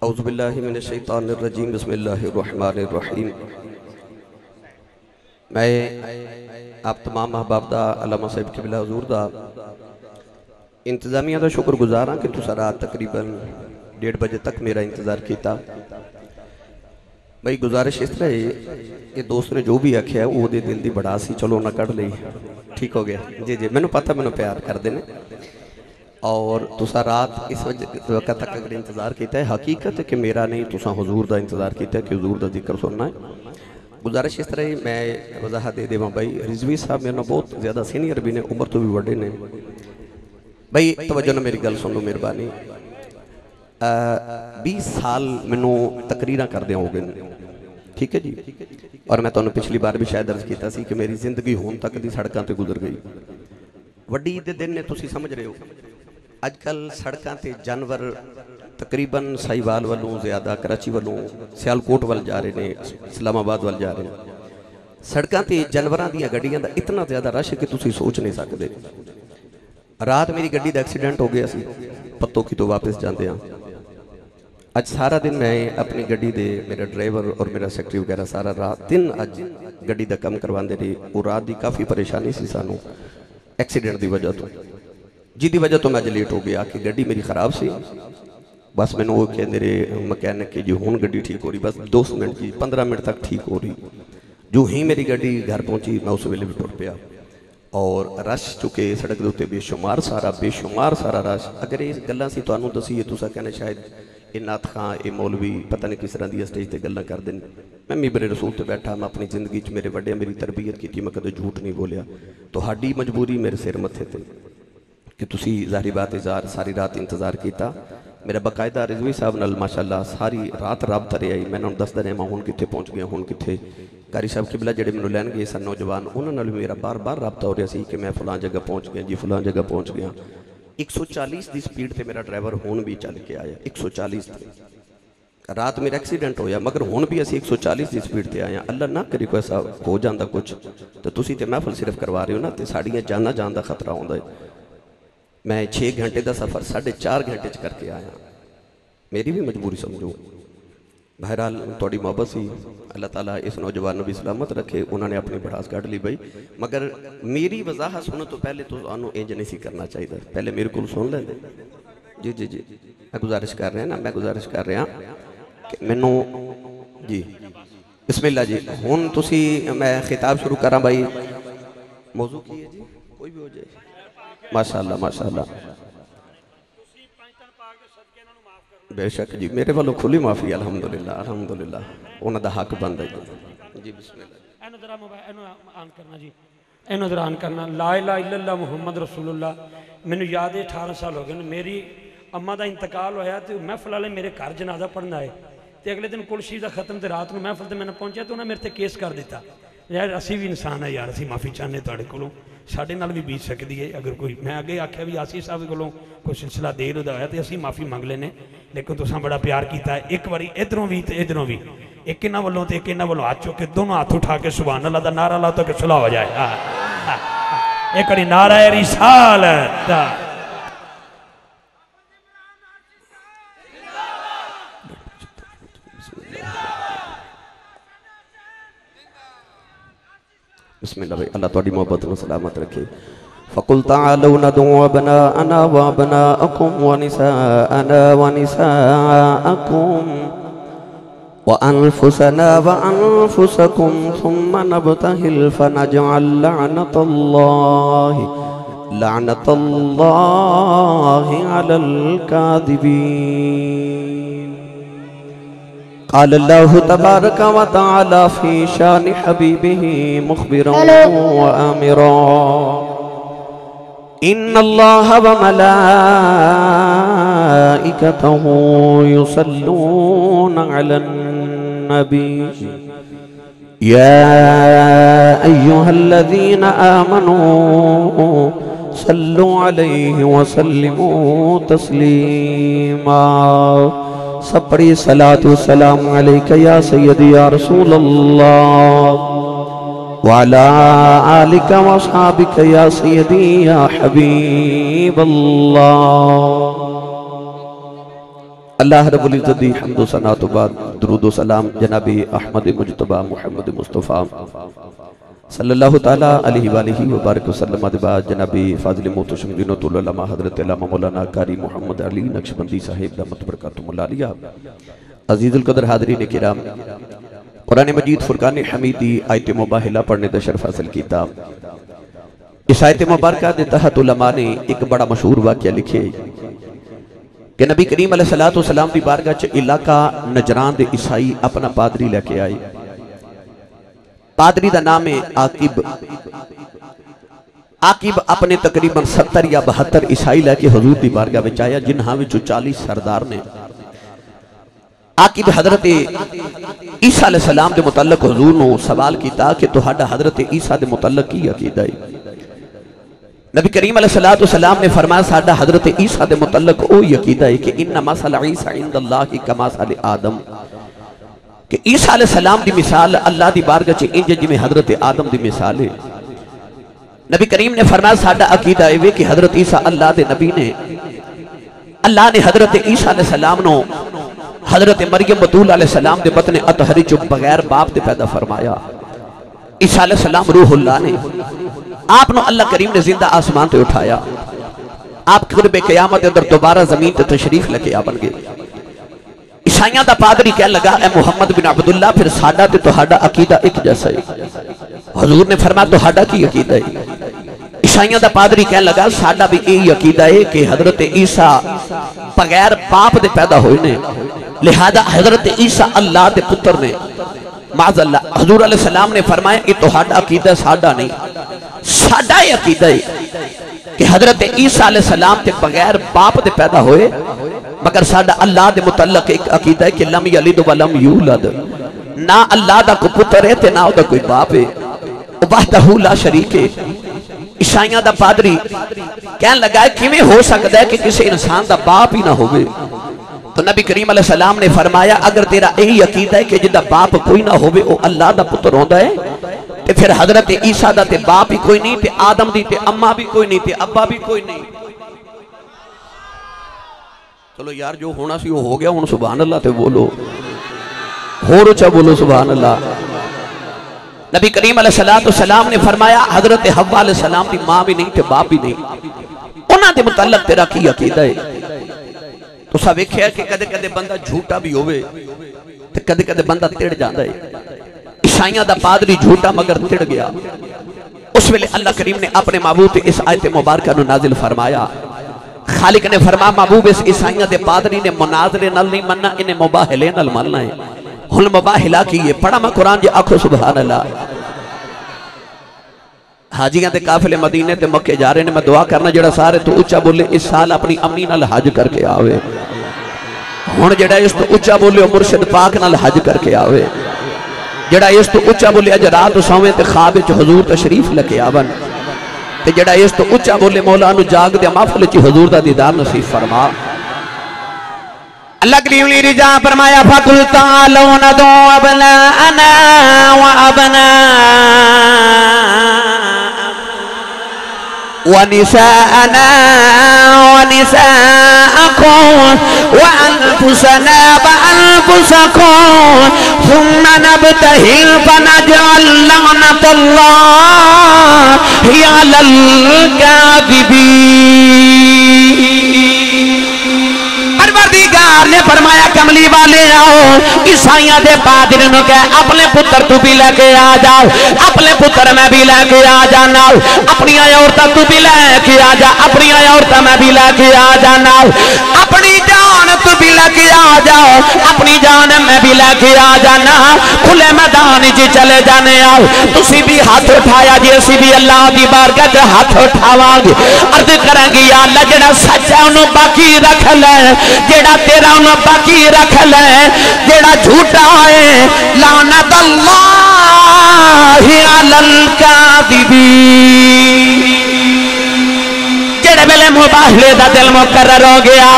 औज़ुबिल्लाहि मिनश्शैतानिर्रजीम बिस्मिल्लाहिर्रहमानिर्रहीम। मैं आप तमाम अहबाब दा अल्लामा साहिब क़िबला हुज़ूर दा इंतज़ामिया का शुक्रगुजार हाँ कि तुसा रात तकरीबन 1:30 बजे तक मेरा इंतज़ार किया। भाई गुजारिश इस तरह है कि दोस्त ने जो भी आख्या वो दिल की बड़ा सी, चलो उन्हें कढ़ ली, ठीक हो गया जी जी। मैंने पता, मैंने प्यार करते हैं और तुसा रात इस वक्त तक अगर इंतज़ार किया है, हकीकत है कि मेरा नहीं, तुसा हुजूर का इंतज़ार किया कि हुजूर का जिक्र सुनना है। गुजारिश इस तरह ही मैं वजाहत दे देव भाई, रिजवी साहब मेरे बहुत ज़्यादा सीनियर भी ने, उम्र तो भी बड़े ने भाई, तवज्जो ना मेरी गल सुन लो मेहरबानी। 20 साल मैनू तकरीर करदे हो गए, ठीक है जी। और मैं तुहानू पिछली बार भी शायद अर्ज किया कि मेरी जिंदगी हुण तक दी सड़कों पर गुजर गई। वड्डी दे दिन ने, तुसीं समझ रहे हो अजकल सड़कों पर जानवर तकरीबन साहिवाल वालों ज़्यादा, कराची वालों, सियालकोट वाल जा रहे हैं, इस्लामाबाद वाल जा रहे हैं। सड़कों पर जानवरों दी गड्डियां दा इतना ज़्यादा रश है कि तुसीं सोच नहीं सकते। रात मेरी गड्डी का एक्सीडेंट हो गया सी, पत्तोकी तो वापस जाते हैं। अज सारा दिन मैं अपनी गड्डी दे, मेरा ड्राइवर और मेरा सैकटरी वगैरह सारा रात दिन अज गड्डी का काम करवाते रहे। वो रात की काफ़ी परेशानी सी सानू एक्सीडेंट की वजह तो, जिसकी वजह तो मैं अज लेट हो गया कि गड्डी मेरी खराब सी। बस मैंने वो कहते रहे मकैनिक कि जी हुण गड्डी ठीक हो रही, बस 2 मिनट जी 15 मिनट तक ठीक हो रही। जो ही मेरी गड्डी घर पहुंची मैं उस वेले भी टुर पिया और रश चुके सड़क के उत्ते बेशुमार सारा रश। अगर ये गल्लां सी तुहानू दसीए, तुसा कहना शायद ये नाथ खां, ये मौलवी पता नहीं किस तरह की स्टेज पर गल्लां करते हैं। मैं मिंबरे रसूल ते बैठा, मैं अपनी जिंदगी मेरे वड्डे मेरी तरबियत की, मैं कदे झूठ नहीं बोलिया। तुहाडी मजबूरी मेरे सिर मत्थे ते कि तुसी ज़ाहिरी बात इज़ार सारी रात इंतज़ार किया। मेरा बकायदा रिजवी साहब नाल माशाअल्लाह सारी रात रबता रहा। मैं उन्होंने दसदा रहा मैं हुण कित्थे पहुँच गया, हुण कित्थे। कारी साहब क़िबला जिहड़े मैनूं लैन गए सन नौजवान, उन्होंने भी मेरा बार बार रबता हो रहा सी कि मैं फलां जगह पहुँच गया जी, फलां जगह पहुँच गया। 140 की स्पीड से मेरा ड्राइवर हुण भी चल के आया, 140। रात मेरा एक्सीडेंट होया मगर हुण भी असीं 140 की स्पीड से आए। अल्लाह ना करी कोई ऐसा हो जाता कुछ तो तुसीं ते महफल सिर्फ करवा रहे हो ना, तो साड़ियाँ जाना जान का खतरा होंदा है। मैं 6 घंटे का सफ़र 4.5 घंटे करके आया, मेरी भी मजबूरी समझो। बहरहाल थोड़ी मोहब्बत सी, अल्लाह ताला इस नौजवान भी सलामत रखे, उन्होंने अपनी भड़ास कढ़ ली भाई। मगर मेरी वजाहत सुनने तो पहले तो इंज नहीं सी करना चाहिए, पहले मेरे को सुन लेंदे। जी जी जी, मैं गुजारिश कर रहा ना, मैं गुजारिश कर रहा कि मैनू जी बिस्मिल्लाह जी। हुण तुसी मैं खिताब शुरू करा भाई, मौजू की है जी, कोई भी हो जाए। माशाअल्लाह माशाअल्लाह, बेशक जी, मेरे वालों खुली माफ़ी अल्हम्दुलिल्लाह अल्हम्दुलिल्लाह, उन्हों का हक बनता है जी। बिस्मिल्लाह इन्हों दौरान करना ला इलाहा इल्लल्लाह मुहम्मद रसूलुल्लाह। मैनू याद है 18 साल हो गए मेरी अम्मा का इंतकाल होया तो महफिल वाले मेरे घर जनाजा पढ़न आए तो अगले दिन कुलशी का खत्म तो रात को महफिल मैंने पहुंचा तो उन्हें मेरे से केस कर दिता। यार असी भी इंसान है यार, असी माफ़ी चाहते थोड़े को, साढ़े नाल भी बीत सकती है अगर कोई। मैं अगे आख्या भी आसी साहब को कोई सिलसिला देर होता है तो असी माफ़ी मंग लेने, लेकिन तुसा बड़ा प्यार किया है। एक बारी इधरों भी तो इधरों भी, एक इन्हों वालों तो एक इन्हों वालों हाथ चुक के दोनों हाथ उठा के सुभान अल्लाह का नारा ला तो कि सुलह हो जाए। एक बारी नारा है रिसालत। बिस्मिल्लाह भाई, अल्लाह तुहाडी मोहब्बत को सलामत रखे। फ़कुल तआलू नदू अबनाअना व अबनाअकुम व निसाअना व निसाअकुम व अनफुसना व अनफुसकुम सुम्मा नब्तहिल फनजअल लअनतल्लाहि अलल कादिबीन। क़ाल अल्लाहु तबारक व तआला फ़ी शानि हबीबिही मुख़बिरन व आमिरा इन्नल्लाह व मलाइकतहु युसल्लूना अलन नबी या अय्युहल्लज़ीना आमनू सल्लु अलैहि व सल्लिमू तस्लीमा। सब पढ़ी सलातु सलाम अलैका या सय्यदी या रसूल अल्लाह व अला आलिका व अस्हाबिका या सय्यदी या हबीब अल्लाह। अल्लाह रब्बुल इज्जत दी हम्दो सना तो बाद दुरूद व सलाम जनाबी अहमद मुजतबा मुहम्मद मुस्तफ़ा सल्लल्लाहु ताला अलैहि व बारक वसल्लम दे बाद जनाबी फाजिल मोहतशम दिनतुल उलमा हज़रत अल्लामा मौलाना कारी मोहम्मद अली नक्शबंदी साहिब दामत बरकातुहुल आलिया। अजीजुल कदर हाज़रीन किराम, कुरान मजीद फुरकान हमीदी आयत मुबाहिला पढ़ने का शर्फ हासिल किया। इस आयत मुबारका के तहत उलमा ने एक बड़ा मशहूर वाक़या लिखे कि नबी करीम अलैहिस्सलातु वस्सलाम की बारगाह च इलाका नजरान दे ईसाई अपना पादरी लेके आए। पादरी का नाम है आकिब। आकिब अपने तकरीबन 70 या 72 ईसाई लैके हजूर की बारगाह में आया, जिन्हां विचों 40 सरदार ने। आकिब हजरत ईसा अलैहिस्सलाम के मुतल्लक हजूर ने सवाल किया कि तुहाडा हजरत ईसा के मुतल्लक की अकीदा है। नबी करीम अलैहिस्सलातु वस्सलाम ने फरमाया साडा हजरत ईसा के मुतल्लक ओ अकीदा है कि इन्ना मसल ईसा इंदल्लाहि कमसल आदम, कि ईसा अलैहिस्सलाम की मिसाल अल्लाह की बारगाह च इंज जिवें हजरत आदम की मिसाल है। नबी करीम ने फरमाया साडा अकीदा है कि हजरत ईसा अल्लाह के नबी ने। अल्लाह ने हजरत ईसा अलैहिस्सलाम नो हजरत मरियम बतूल अलैहिस्सलाम के बतने अतहरी चो बगैर बाप के पैदा फरमाया। ईसा अलैहिस्सलाम रूहुल्लाह ने आप नो अल्लाह करीम ने जिंदा आसमान से उठाया। आप कुर्बे क़यामत अंदर दोबारा जमीन ते तशरीफ लेके आ बन गए। ईसाइयां दा पादरी कह लगा ए मुहम्मद बिन अब्दुल्ला, फिर साडा ते तुहाडा अकीदा एक जैसा है। हुजूर ने फरमाया तुहाडा की अकीदा है? ईसाइयां दा पादरी कह लगा साडा भी यही अकीदा है कि हजरत ईसा बगैर बाप दे पैदा होए ने, लिहाजा हजरत ईसा अल्लाह दे पुत्र ने। माज़अल्लाह हुजूर अलैहिस्सलाम ने फरमाया ये तुहाडा अकीदा साडा नहीं, साडा ये अकीदा है कि हजरत ईसा अलैहिस्सलाम ते बगैर बाप दे पैदा होए, मगर साडा अल्लाह दे मुतल्लक एक अकीदा है कि लम यलिद व लम यूलद, ना अल्लाह दा कोई पुत्र है ते ना ओदा कोई बाप है, वहदहू ला शरीक है। ईसाइयां दा पादरी कहन लगा है किवें हो सकता है कि किसी इंसान दा बाप ही ना होवे? तो नबी करीम अलैहिस्सलाम ने फरमाया अगर तेरा यही अकीदा है कि जिदा बाप कोई ना होवे वो अल्लाह दा पुत्र होंदा है, ते फिर हजरत ईसा दा ते बाप ही कोई नहीं, ते आदम दी ते अम्मा भी कोई नहीं, ते अब्बा भी कोई नहीं। चलो यार जो होना सी वो हो गया, हुण सुभान अल्लाह ते बोलो, होर उच्चा बोलो सुभान अल्लाह। नबी करीम अलैहिस्सलातु वस्सलाम ने फरमाया हजरत हव्वा अलैहिस्सलाम दी मां भी नहीं ते बाप भी नहीं, उन्हां दे मुतल्लक तेरा की अकीदा है? तुसा वेख्या कि कदे कदे बंदा झूठा भी होवे ते कदे कदे बंदा तिड़ जाता है। ईसाइयां दा पादरी झूठा मगर तिड़ गया। उस वेले अल्लाह करीम ने अपने महबूब इस आयत मुबारका नूं नाजिल फरमाया। खालिक ने फरमाया महबूब इस ईसाइयां दे पादरी ने मुनाजरे नाल नहीं मनना, इन्हें मुबाहिले नाल मनना है। हुण मुबाहिला की है? पढ़ा मैं कुरान जी, आखो सुभान अल्लाह। हाजियां दे काफिले मदीने ते मक्के जा रहे ने, मैं दुआ करना जेड़ा सारे तो उच्चा बोले इस साल अपनी अम्मी नाल हज करके आवे। हुण जेड़ा इस तो उच्चा बोले मुर्शिद पाक नाल हज करके आवे। जेड़ा इस तो उच्चा बोले अज रात सोवे ते ख्वाब विच हुजूर तशरीफ लेके आवन, ते जेड़ा इस तो उच्चा बोले मौला नू जाग दे महफिल च हुजूर दा दीदार नसीब फरमा। अल्लाह करीम ने रिजा फरमाया फकुल तालो नदो अबनाना व अबना व निसाअना व निसाअकुम व अनफुसना व अनफुसकुम सुम्मा नबतहिल फनजअल लअनतल्लाहि अलल काज़िबीन। ने फरमाया कमली वाले आओ, ईसाइयां दे पादरी नु कह अपने पुत्र तू भी लेके आ जाओ, अपने पुत्र मैं भी लेके आ जाना, अपनी औरतां तू भी लेके आ जा, अपनी औरतां मैं भी लेके आ जाना, अपनी जान तू भी लेके आ जाओ, अपनी जान मैं भी लेके आ जाना। खुले मैदान च चले जाने आओ, तुसी भी हाथ उठाया जी, असी भी अल्लाह दी बारगाह च हाथ उठावांगे, अर्ज करांगे या अल्लाह जेड़ा सच है उन्होंने बाकी रख ले, जेड़ा तेरा उन्होंने बाकी रख ले, जेड़ा झूठा है लानत अल्लाह अलल काज़िबीन। जेड़े वेले मुबाहले दा दिल मुकर्रर हो गया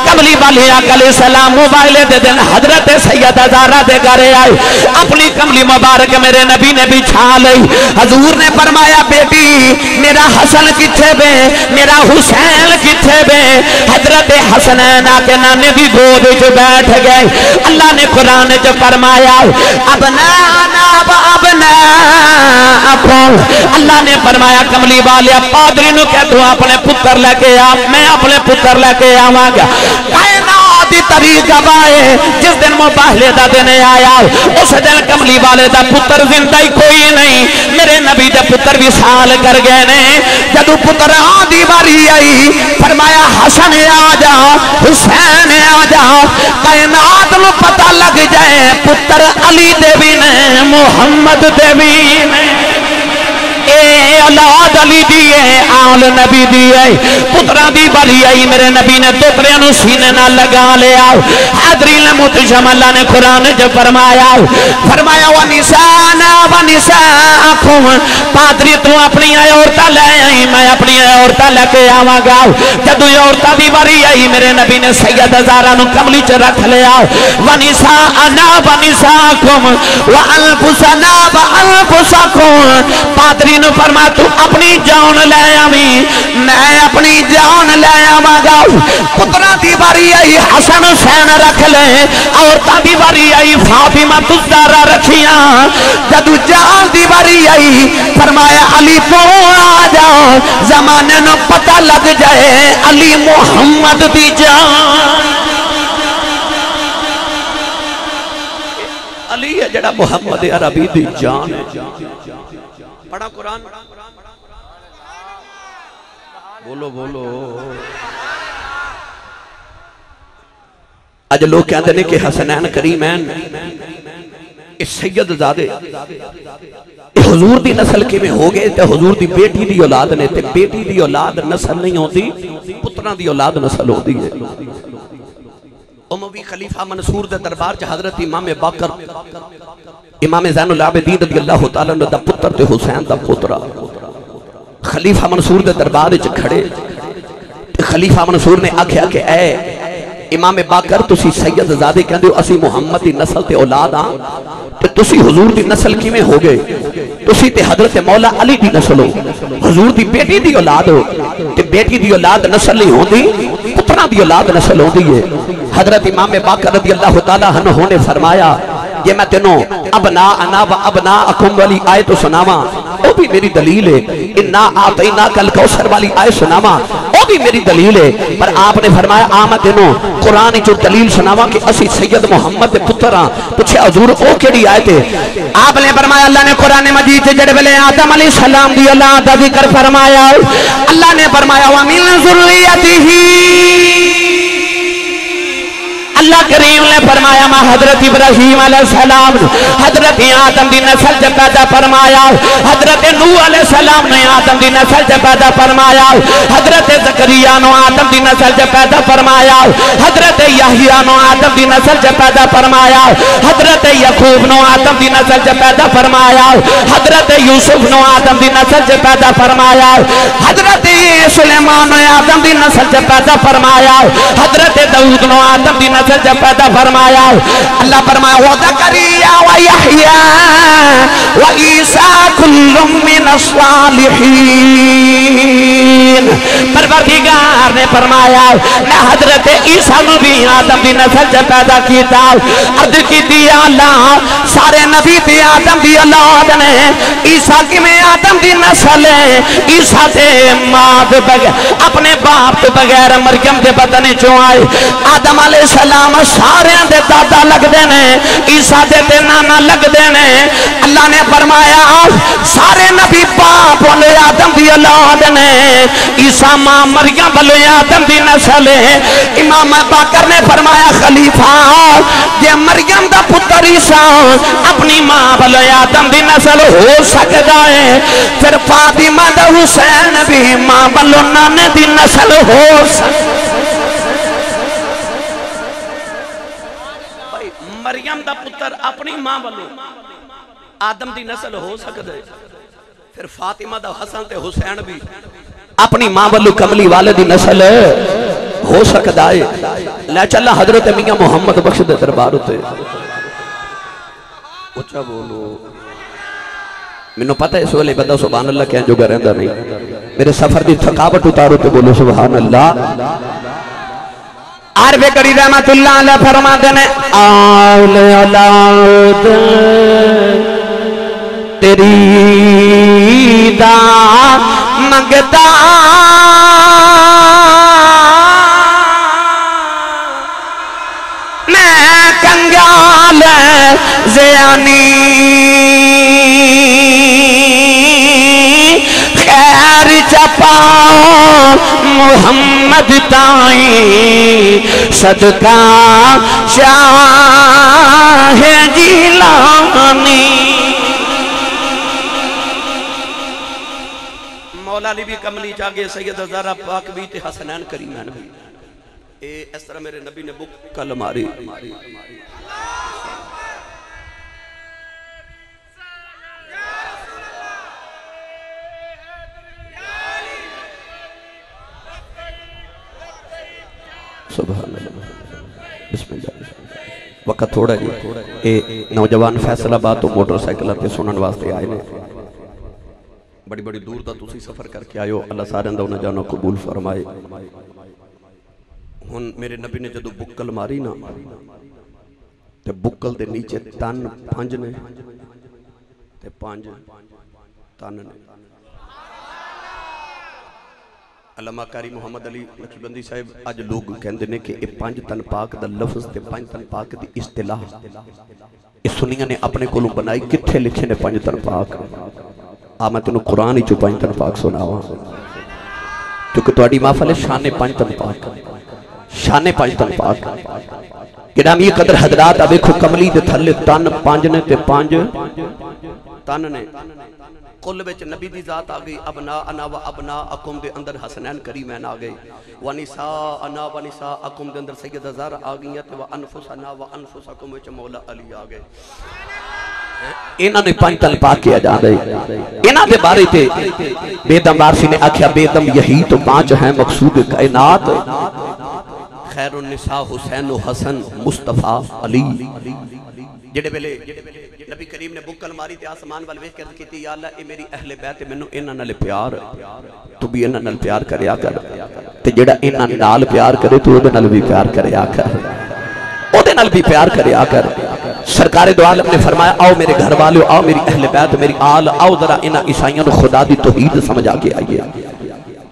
कमली वाले आकल सलाम मुबाहले दे दिन हजरत सैयदा ज़हरा दे घर आए अपनी कमली मुबारक मेरे नबी ने बिछा लई हजूर ने फरमाया बेटी मेरा हसन किथे बे मेरा हुसैन किथे बे हजरत हसनैन आके नाने दी गोद विच बैठ गए अल्लाह ने कुरान च फरमाया अल्लाह ने फरमाया कमली वाले पादरी नु कह तू अपने पुत्र लेके आ मैं अपने पुत्र लेके आवांगा कायनात दी तारीख गवाए जिस दिन मुबाहले दा दिन आया उस दिन कमली वाले दा पुत्र जिंदा ही कोई नहीं मेरे नबी दे पुत्र विसाल कर गए ने जदू पुत्र आदी बारी आई फरमाया हसन आ जा हुसैन आ जा कायनात नु पता लग जाए पुत्र अली दे भी ने मुहम्मद दे भी ने औलाद अली दी है आल नबी दी है पुत्रा दी बली आई मेरे नबी ने तोतरिया नु सीने नाल लगा लिया हादरीन मुतशम अल्लाह ने कुरान च फरमाया व निसाअकुम पादरी तू अपनी औरतां ले आई मैं अपनी औरतां लेके आवांगा जदों औरतां दी बारी आई मेरे नबी ने सैयदा ज़हरा नु कमली च रख लिया व निसाअकुम व अनफुसना व अनफुसकुम पादरी नु फरमा तू अपनी जान ले आवी मैं अपनी जान ले आवांगा पुत्रा दी बारी आई हसन हुसैन रख ले औरतां दी बारी आई फातिमा ज़हरा रखियां जदू जान दी बारी आई फरमाया अली तू आ जा जमाने नु पता लग जाए अली मुहम्मद दी जान अली है जड़ा मुहम्मद अरबी दी जान है पढ़ा कुरान बोलो बोलो अज लोग कहते हैं कि हसनैन करीमैन सैयद ज़ादे हुजूर दी नस्ल किवें हो गए ते हुजूर दी बेटी दी औलाद ने ते बेटी दी औलाद नस्ल नहीं होती पुत्रां दी औलाद नस्ल होती है उमवी खलीफा मंसूर दे दरबार च हजरत इमाम बाकर इमाम ज़ैनुल आबिदीन रज़ी अल्लाह तआला अन्हु दा पुत्र ते हुसैन दा पोतरा खलीफा मंसूर दे दरबार च खड़े खलीफा मंसूर ने आख्या कि ऐ इमाम बाकर तुसी सैयद ज़ादे कहंदे हो असी मुहम्मद दी नस्ल ते औलाद हां ते तुसी हुजूर दी नस्ल किवें हो गए तुसी ते हजरत मौला अली दी नस्ल हो हुजूर दी बेटी दी औलाद हो ते बेटी दी औलाद नस्ल नहीं होंदी पुत्रां दी औलाद नस्ल होंदी है हजरत इमाम बाकर रज़ी अल्लाह तआला अन्हु ने फरमाया ये मैं तेनों अबना अना व अबना अकुम वाली आयत सुनावा वो भी मेरी दलील है इन्ना आतैना कल कौसर वाली आयत सुनावा वो भी मेरी दलील है पर आपने फरमाया आ मैं तेनों कुरान जो दलील सुनावा कि असी सैयद मुहम्मद के पुत्र हां पूछे हजूर ओ केड़ी आयत है आपने फरमाया अल्लाह ने कुरान मजीद च जेड़े वेले आदम अलैहिस्सलाम दी औलाद दा जिक्र फरमाया अल्लाह ने फरमाया व मिन ज़ुर्रियतिही अल्लाह करीम ने फरमाया मैं हजरत इब्राहीम अलैहिस्सलाम हजरत आदम दी नस्ल च पैदा फरमाया हजरत नूह अलैहिस्सलाम ने आदम दी नस्ल च पैदा फरमाया हजरत ज़करिया नो आदम दी नस्ल च पैदा फरमाया हजरत यहया नो आदम दी नस्ल च पैदा फरमाया हजरत यकूब नो आदम दी नस्ल च पैदा फरमाया हजरत यूसुफ नो आदम दी नस्ल च पैदा फरमाया हजरत सुलेमान नो आदम दी नस्ल च पैदा फरमाया हजरत दाऊद नो आदम दी नस्ल च पैदा फरमाया अल्लाह फरमाया व ज़करिया व यहया व ईसा कुल्लुम मिनस सालिहीन परवरदिगार ने फरमाया मैं हजरत ईसा नु भी आदम दी नस्ल च पैदा कीता अर्ज कीती अल्लाह सारे नबी ते आदम दी औलाद ने ईसा किवें आदम दी नस्ल है ईसा ते मां दे बगैर अपने बाप ते बगैर मरियम दे बदन चों आए आदम अलैहिस्सलाम सारे दे दादा लगदे ने ईसा दे ते नाना लगदे ने अल्लाह ने फरमाया सारे नबी बाप वाले आदम दी औलाद ने ईसा मां मरियम वाले आदम दी नस्ल है इमाम बाकर ने फरमाया खलीफा जे मरियम दा पुत्र ईसा अपनी मां वाले आदम दी नस्ल हो सकदा है फिर फातिमा दा हुसैन भी मां वाले नाने दी नस्ल हो सकदा मरियम दा पुत्र अपनी मां वालों आदम दी नस्ल हो सकता है फिर फातिमा दा हसन ते हुसैन भी अपनी मां वालों कमली वाले दी नस्ल हो सकता है। लै चला हजरत मियां मुहम्मद बख्श दे दरबार उत्ते। उच्चा बोलो। मैनू पता है इस वेले बंदा सुभान अल्लाह कहने जोगा रहिंदा नहीं। मेरे सफर की थकावट उतारो तो बोलो सुभान अल्लाह। आरवे करी रहमतुल्लाह अलैह फरमाते ने औले औलाद तेरी दा मंगता मैं कंगाल ज़यानी खैर चपाओ मुहम्मद ताई सदका शाह जिलानी। मौला अली भी कमली जागे सैयद ज़हरा पाक भी ते हसनैन करीमैन भी इस तरह मेरे नबी ने बुक कल मारी। वक्त थोड़ा जी ये नौजवान फैसलाबाद तो मोटरसाइकिल पर सुनने वास्ते आए ने। बड़ी बड़ी दूर का तुसी सफर करके आए हो। अल्लाह सारे का उन्हें जानो कबूल फरमाए। हुन मेरे नबी ने जदों बुक्कल मारी ना ते बुक्कल दे नीचे तन 5 ने ते 5 तन ने। अल्लामा कारी मुहम्मद अली नक्शबंदी साहब अज लोग कहते हैं कि ये 5 तन पाक दा लफ्ज़ ते 5 तन पाक दी इस्तिलाह ये सुनिया ने अपने कोलों बनाई। कित्थे लिखे ने 5 तन पाक? आ मैं तेनों कुरान ही 5 तन पाक सुनावा क्योंकि तुहाडी महफिल है शाने 5 तन पाक। शाने 5 तन पाक गिरामी कदर हजरात। अब देखो कमली दे थल्ले तन 5 ने ते 5 तन ने। कुल विच नबी दी जात आ गई। अबना अना व अबना अकुम दे अंदर हसनैन करीमैन आ गए। वनिसा अना वनिसा अकुम दे अंदर सैयदा ज़हरा आ गई ते व अनफुसना व अनफुसकुम विच मौला अली आ गए। इन्हां ने 5 तन पाक किया जा रहे। इन्हां दे बारे ते बेदम वारसी ने आख्या बेदम यही तो 5 है मकसूद कायनात। खैरुन निसा हुसैन हसन मुस्तफा अली। जेड़े वेले नबी करीम ने बुक्कल मारी ते आसमान वाल वेख के अर्ज कीती या अल्लाह ए मेरी अहले बैत मैनू इन्हां नाल प्यार तू भी इन्हां नाल प्यार करया कर ते जेड़ा इन्हां नाल प्यार करे तू ओदे नाल भी प्यार करया कर। ओदे नाल भी प्यार करया कर। सरकार दो आलम ने फरमाया आओ मेरे घर वालों आओ मेरी अहले बैत मेरी आल आओ जरा इन्हां ईसाइयां नू खुदा दी तौहीद समझा के आइए।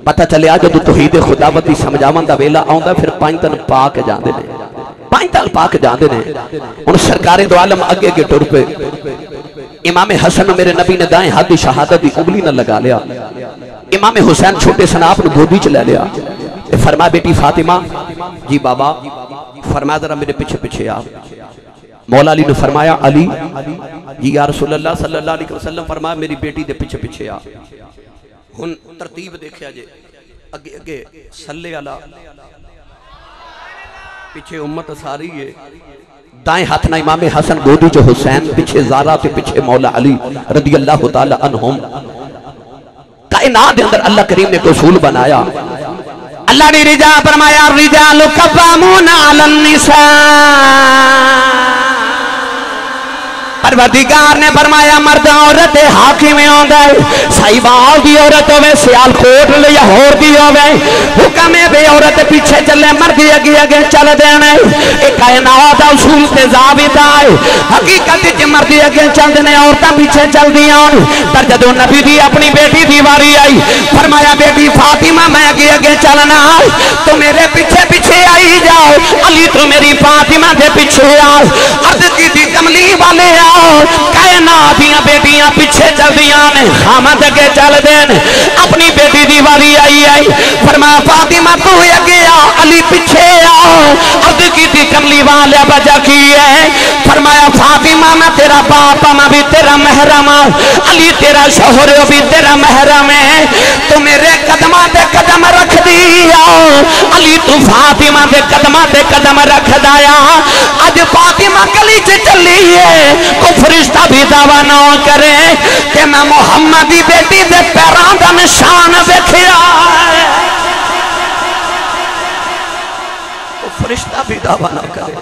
पता चलिया जदों तौहीद खुदावत दी समझावन दा वेला आउंदा फिर 5 तन पाक जांदे ने। 5 तन पाक जांदे ने। हुण सरकार दो आलम अगे अगे टुर पे। इमाम हसन मेरे नबी ने दाएं हाथ की शहादत की उंगली न लगा लिया। इमाम हुसैन छोटे सनाप ने गोदी च ले लिया। फरमाया बेटी फातिमा जी बाबा। फरमाया जरा मेरे पीछे पीछे आ। मौला अली ने फरमाया अली जी या रसूलल्लाह सल्लल्लाहु अलैहि वसल्लम फरमाया मेरी बेटी दे पीछे पीछे आ। हुन तरतीब देखिया जे अगे अगे सल्ले अला पीछे उम्मत सारी है। दाएं हाथ ना इमाम हसन गोदी च हुसैन पीछे ज़ारा ते पीछे मौला अली रदी अल्लाह तआला अन्हुम। कायनात दे अंदर अल्लाह करीम ने रसूल बनाया। अल्लाह ने रिजा फरमाया रिजालु कव्वामूना अलन निसा। परवरदिगार ने फरमाया मर्द औरत हाकिम होंदा है। साहिबाल दी औरत होवे सियालकोट लाहौर दी होवे हुक्म है बे औरत पीछे चले मर्द अगे अगे चल देने। ए कायनात दा उसूल ते ज़ाबिता है। हकीकत च मर्द अगे चलदे ने औरतां पीछे चलदियां। पर जदों नबी दी अपनी बेटी दी वारी आई फरमाया बेटी फातिमा मैं अगे अगे चलना तो मेरे पीछे पीछे आई जाओ। अली तो मेरी फातिमा दे पीछे आओ। अर्ज की कमली वाले कायनात दियां बेटियां पीछे चलदियां ने खामद अगे चलदे ने। अपनी बेटी दी वारी आई फरमाया फातिमा तू अगे आ अली पीछे आ। अर्ज की कमली वाले वजह की है फरमाया फातिमा मैं तेरा बाप मैं भी तेरा महरम अली तेरा शोहर भी तेरा महरम है। तू मेरे कदमा ते कदम रख दिया अली तू फातिमा दे कदमा ते कदम रख दाया। अज फातिमा गली च चली है को फरिश्ता भी दावा ना करे कि मैं मुहम्मद दी बेटी दे पैरां दा निशान वेखिया। तो फरिश्ता भी दावा ना करे,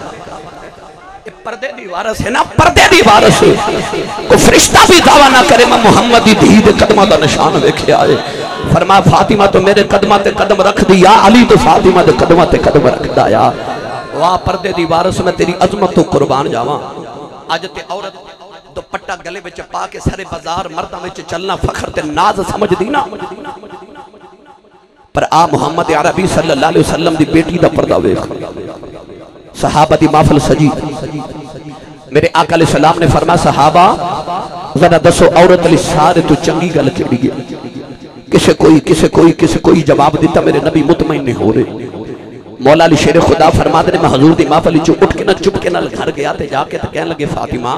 पर्दे दी वारस है ना, पर्दे दी वारस है। कोई फरिश्ता भी दावा ना करे मैं मुहम्मद दी धी दे कदमां दा निशान वेखिया है। फरमाया फातिमा तो मेरे कदमां ते कदम रख दिया, अली तो फातिमा दे कदमां ते कदम रखदा या। वाह पर्दे दी वारस, मैं तेरी अजमत तो कुर्बान जावां। अज ते औरत दुपट्टा गले विच पा के सारे बाजार मर्दां विच चलना फखर ते नाज समझदी ना, पर आ मुहम्मद अरबी सल्लल्लाहु अलैहि वसल्लम दी बेटी दा पर्दा वेख। सहाबा दी महफिल सजी, मेरे आका अलैहि सलाम ने फरमाया सहाबा जरा दसो औरत अली सारे तो चंगी गल केड़ी है। किसे कोई जवाब दिता, मेरे नबी मुतमईन नहीं हो रहे। मौला अली शेर खुदा फरमाते ने मैं हजूर दी महफिल चो उठ के ना चुप के नाल घर गया ते जाके ते कहन लगे फातिमा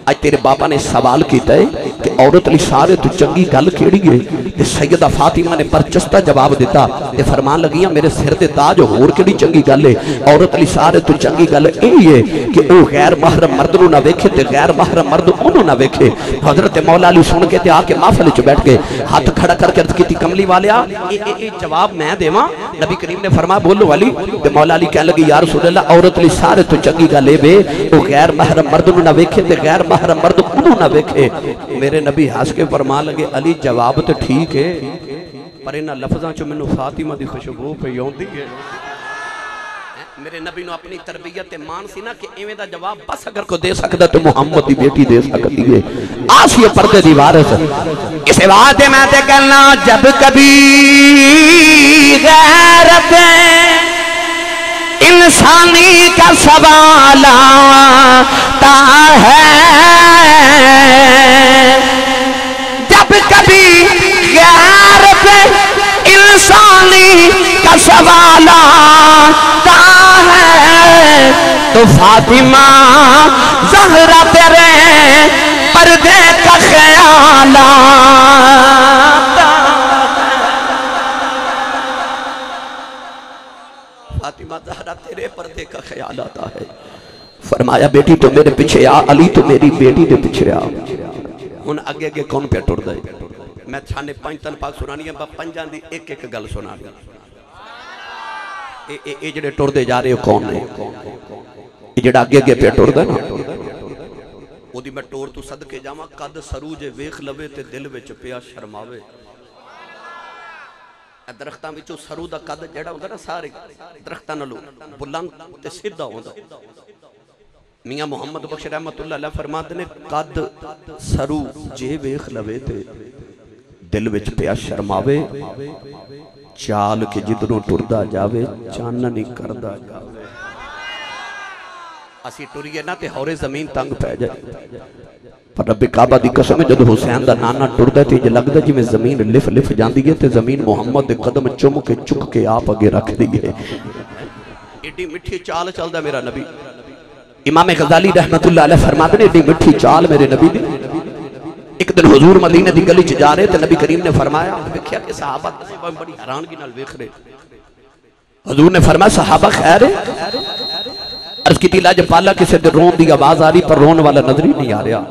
आज तेरे बाबा ने सवाल किया है कि औरत अली सारे तो चंगी गल केड़ी है। ते सैयदा फातिमा ने बरचस्ता जवाब दिता ते फरमान लगियां मेरे सिर दे ताज होर केड़ी चंगी गल है। औरत अली सारे तो चंगी गल यही है कि वह गैर महरम मर्द नूं ना वेखे ते गैर महरम मर्द ओनू ना वेखे। हजरत मौला अली सुन के ते आके महफिल च बैठ गए, हाथ खड़ा करके अर्ज की कमली वालिया ए जवाब मैं देवां। नबी करीम ने फरमाया बोलो अली। ते मौला अली कह लगी यार रसूल अल्लाह औरत अली सारे तो चंगी गल ए वे वो गैर महरम मर्द नूं ना वेखे ते गैर महरम मर्द ओनू ना वेखे। मेरे नबी हंस के फरमा लगे अली जवाब तो ठीक है, पर इन्हां लफ्ज़ां च मैनूं फातिमा दी खुशबू पई आउंदी है। मेरे नबी नूं अपनी तरबियत ते मान सी ना कि इवें दा जवाब बस अगर को दे सकदा तो मुहम्मद दी बेटी दे सकदी है। आसिया पर्दे दी वारिस। इस बात मैं ते कहना जब कभी गैरत इंसानी का सवाल आता है, जब कभी गैरत इंसानी का सवाल आता है तो फातिमा ज़हरा तेरे पर्दे का ख्याल आता। फातिमा ज़हरा तेरे पर्दे का ख्याल आता है। फरमाया बेटी तो मेरे पीछे आ, अली तो मेरी बेटी के पीछे आ। हुन अगे अगे कौन पे टुरदा है? मैं थाने पंज तन पाक सुनानी है, पंजां दी एक एक गल सुना। ये जेडे टुरदे जा रहे हो कौन ने? ये जेड़ा अगे अगे पे टुरदा ना ओदी मैं टोर तू सदके जावां कद सरू जे वेख लवे ते दिल विच पिया शर्मावे। दरख्तां विचों सरू दा कद जेड़ा हुंदा ना सारे दरख्तां नालों बुलंद ते सीधा हुंदा। मियां मुहम्मद बख्श रहमतुल्लाह अलैह फरमाते ने कद सरू जे वेख लवे ते दिल विच पिया शर्मावे, चाल के जिधरों टुरदा जावे चानन नहीं करदा जावे। असी टुरीए ना ते हौरे जमीन तंग पै जाए, पर रब्बे काबा दी कसम जब हुसैन दा नाना टुरदा ते इंज लगदा जिवें जमीन लिफ लिफ जांदी है ते जमीन मुहम्मद दे कदम चुम के चुक के आप अगे रख दी है। एडी मिठी चाल चलदा मेरा नबी। इमाम गजाली रहमतुल्लाह अलैह फरमाते ने एडी मिठी चाल मेरे नबी दी। एक दिन हुजूर मदीने दी गली च जा रहे थे, नबी करीम ने फरमाया देखिया कि सहाबा बड़ी हैरानगी नाल वेख रहे। हुजूर ने फरमाया सहाबा खैर है? अर्ज की लाजपाला किसी दे रोन दी आवाज आ रही पर रोन वाला नजर ही नहीं आ रहा।